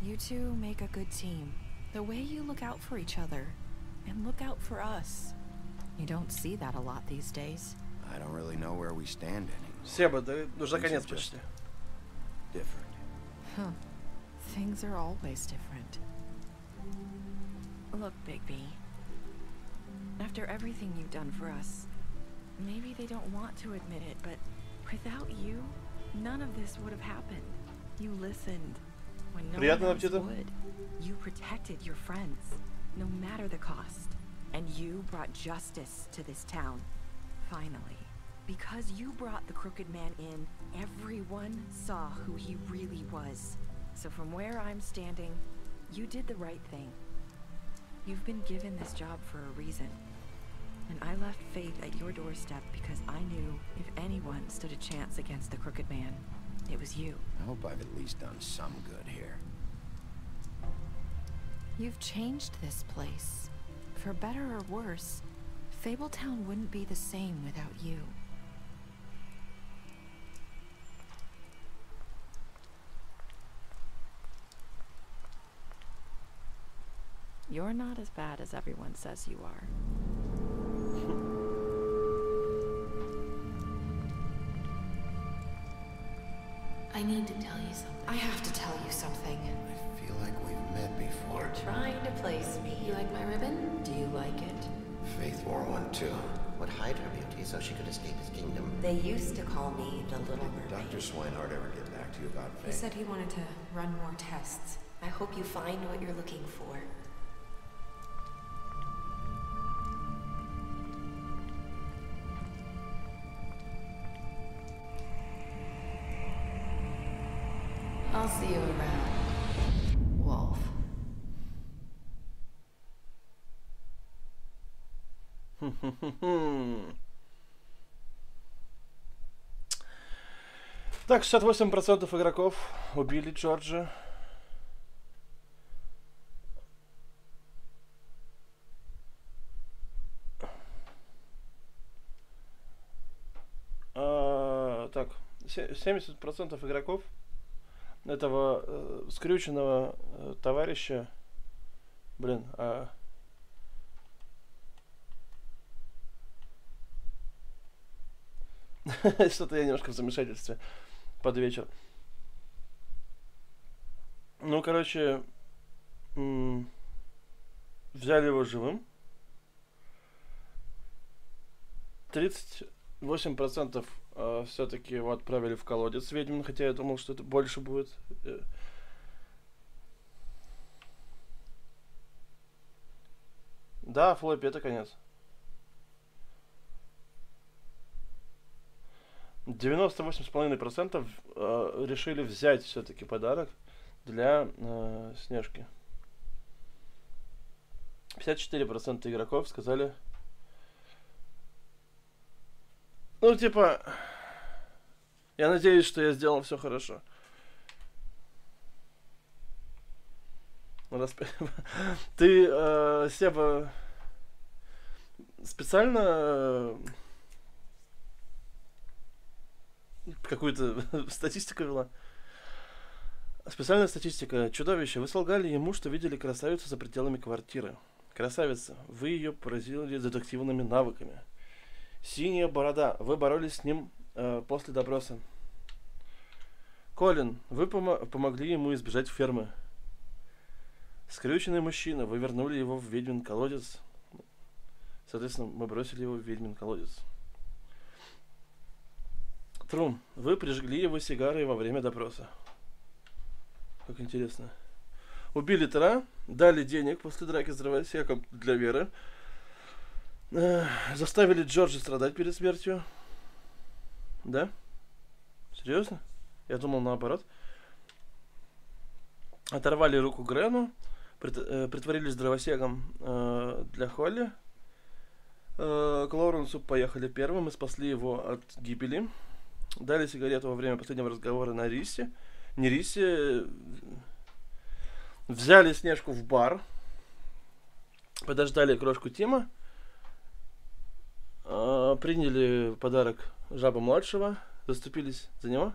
You two make a good team. The way you look out for each other, and look out for us. You don't see that a lot these days. I don't really know where we stand anymore. Себа, да уже конец почти. Different. Huh. Things are always different. Look, Bigby. After everything you've done for us, maybe they don't want to admit it, but without you, none of this would have happened. You listened when no one else would. You protected your friends, no matter the cost. And you brought justice to this town. Finally. Because you brought the Crooked Man in, everyone saw who he really was. So from where I'm standing, you did the right thing. You've been given this job for a reason. And I left Faith at your doorstep because I knew if anyone stood a chance against the Crooked Man, it was you. I hope I've at least done some good here. You've changed this place. For better or worse, Fabletown wouldn't be the same without you. You're not as bad as everyone says you are. I need to tell you something. I have to tell you something. I feel like we've met before. You're trying to place me. You like my ribbon? Do you like it? Faith wore one too. Would hide her beauty so she could escape his kingdom. They used to call me the Little Mermaid. Did Dr. Swinehart ever get back to you about Faith? He said he wanted to run more tests. I hope you find what you're looking for. I'll see you around, Wolf. Так, 68% игроков убили Джорджа. Так, 70% игроков этого скрюченного товарища, блин, что-то я немножко в замешательстве под вечер. Ну, короче, взяли его живым. 38% все-таки его отправили в колодец ведьмин, хотя я думал, что это больше будет. Да, Флоппи, это конец. 98,5% решили взять все-таки подарок для Снежки. 54% игроков сказали... Ну, типа... Я надеюсь, что я сделал все хорошо. Ты, Себа, специально какую-то статистику вела? Специальная статистика. Чудовище. Вы солгали ему, что видели красавицу за пределами квартиры. Красавица. Вы ее поразили детективными навыками. Синяя борода. Вы боролись с ним после допроса. Колин. Вы помогли ему избежать фермы. Скрюченный мужчина. Вы вернули его в ведьмин колодец. Соответственно, мы бросили его в ведьмин колодец. Трум. Вы прижгли его сигарой во время допроса. Как интересно. Убили Тра. Дали денег после драки с дровосеком для Веры. Заставили Джорджа страдать перед смертью. Да? Серьезно? Я думал наоборот. Оторвали руку Грену. Притворились дровосеком для Холли. К Лоуренсу поехали первым и спасли его от гибели. Дали сигарету во время последнего разговора на Рисе. Не Рисе. Взяли Снежку в бар. Подождали крошку Тима. Приняли подарок жаба младшего. Заступились за него.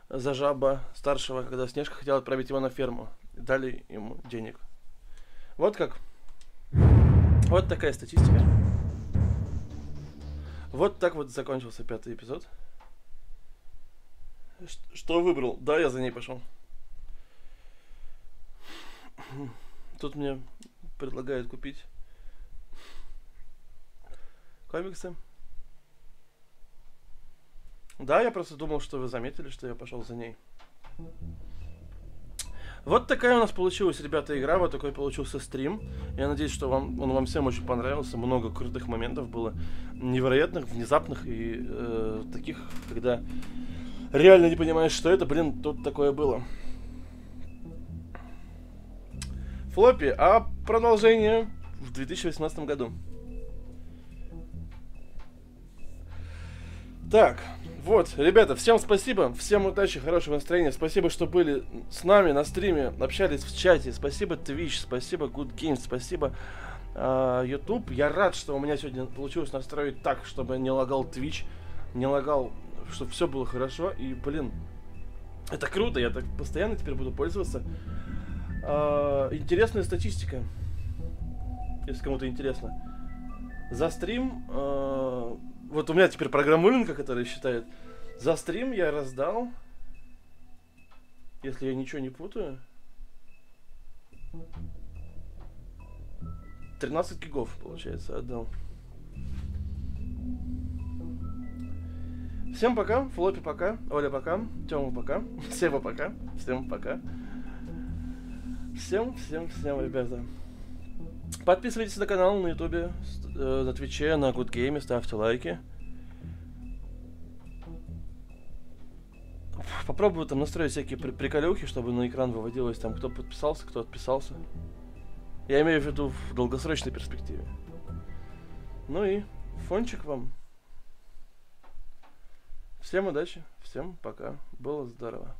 За жаба старшего, когда Снежка хотела отправить его на ферму. Дали ему денег. Вот как. Вот такая статистика. Вот так вот закончился 5-й эпизод. Что выбрал? Да, я за ней пошел. Тут мне предлагают купить комиксы. Да, я просто думал, что вы заметили, что я пошел за ней. Вот такая у нас получилась, ребята, игра. Вот такой получился стрим. Я надеюсь, что он вам всем очень понравился. Много крутых моментов было. Невероятных, внезапных и таких, когда реально не понимаешь, что это. Блин, тут такое было. Флоппи, а продолжение в 2018 году. Так, вот, ребята, всем спасибо, всем удачи, хорошего настроения, спасибо, что были с нами на стриме, общались в чате, спасибо Twitch, спасибо Good Games, спасибо YouTube. Я рад, что у меня сегодня получилось настроить так, чтобы не лагал Twitch, не лагал, чтобы все было хорошо, и, блин, это круто, я так постоянно теперь буду пользоваться. Интересная статистика, если кому-то интересно. За стрим... Вот у меня теперь программулинка, которая считает. За стрим я раздал Если я ничего не путаю. 13 гигов, получается, отдал. Всем пока, Флоппи пока, Оля пока, Тёма пока, Сева пока, всем пока. Всем, ребята. Подписывайтесь на канал на ютубе, на твиче, на Good Game, ставьте лайки. Попробую там настроить всякие приколюхи, чтобы на экран выводилось там, кто подписался, кто отписался. Я имею в виду в долгосрочной перспективе. Ну и фончик вам. Всем удачи, всем пока. Было здорово.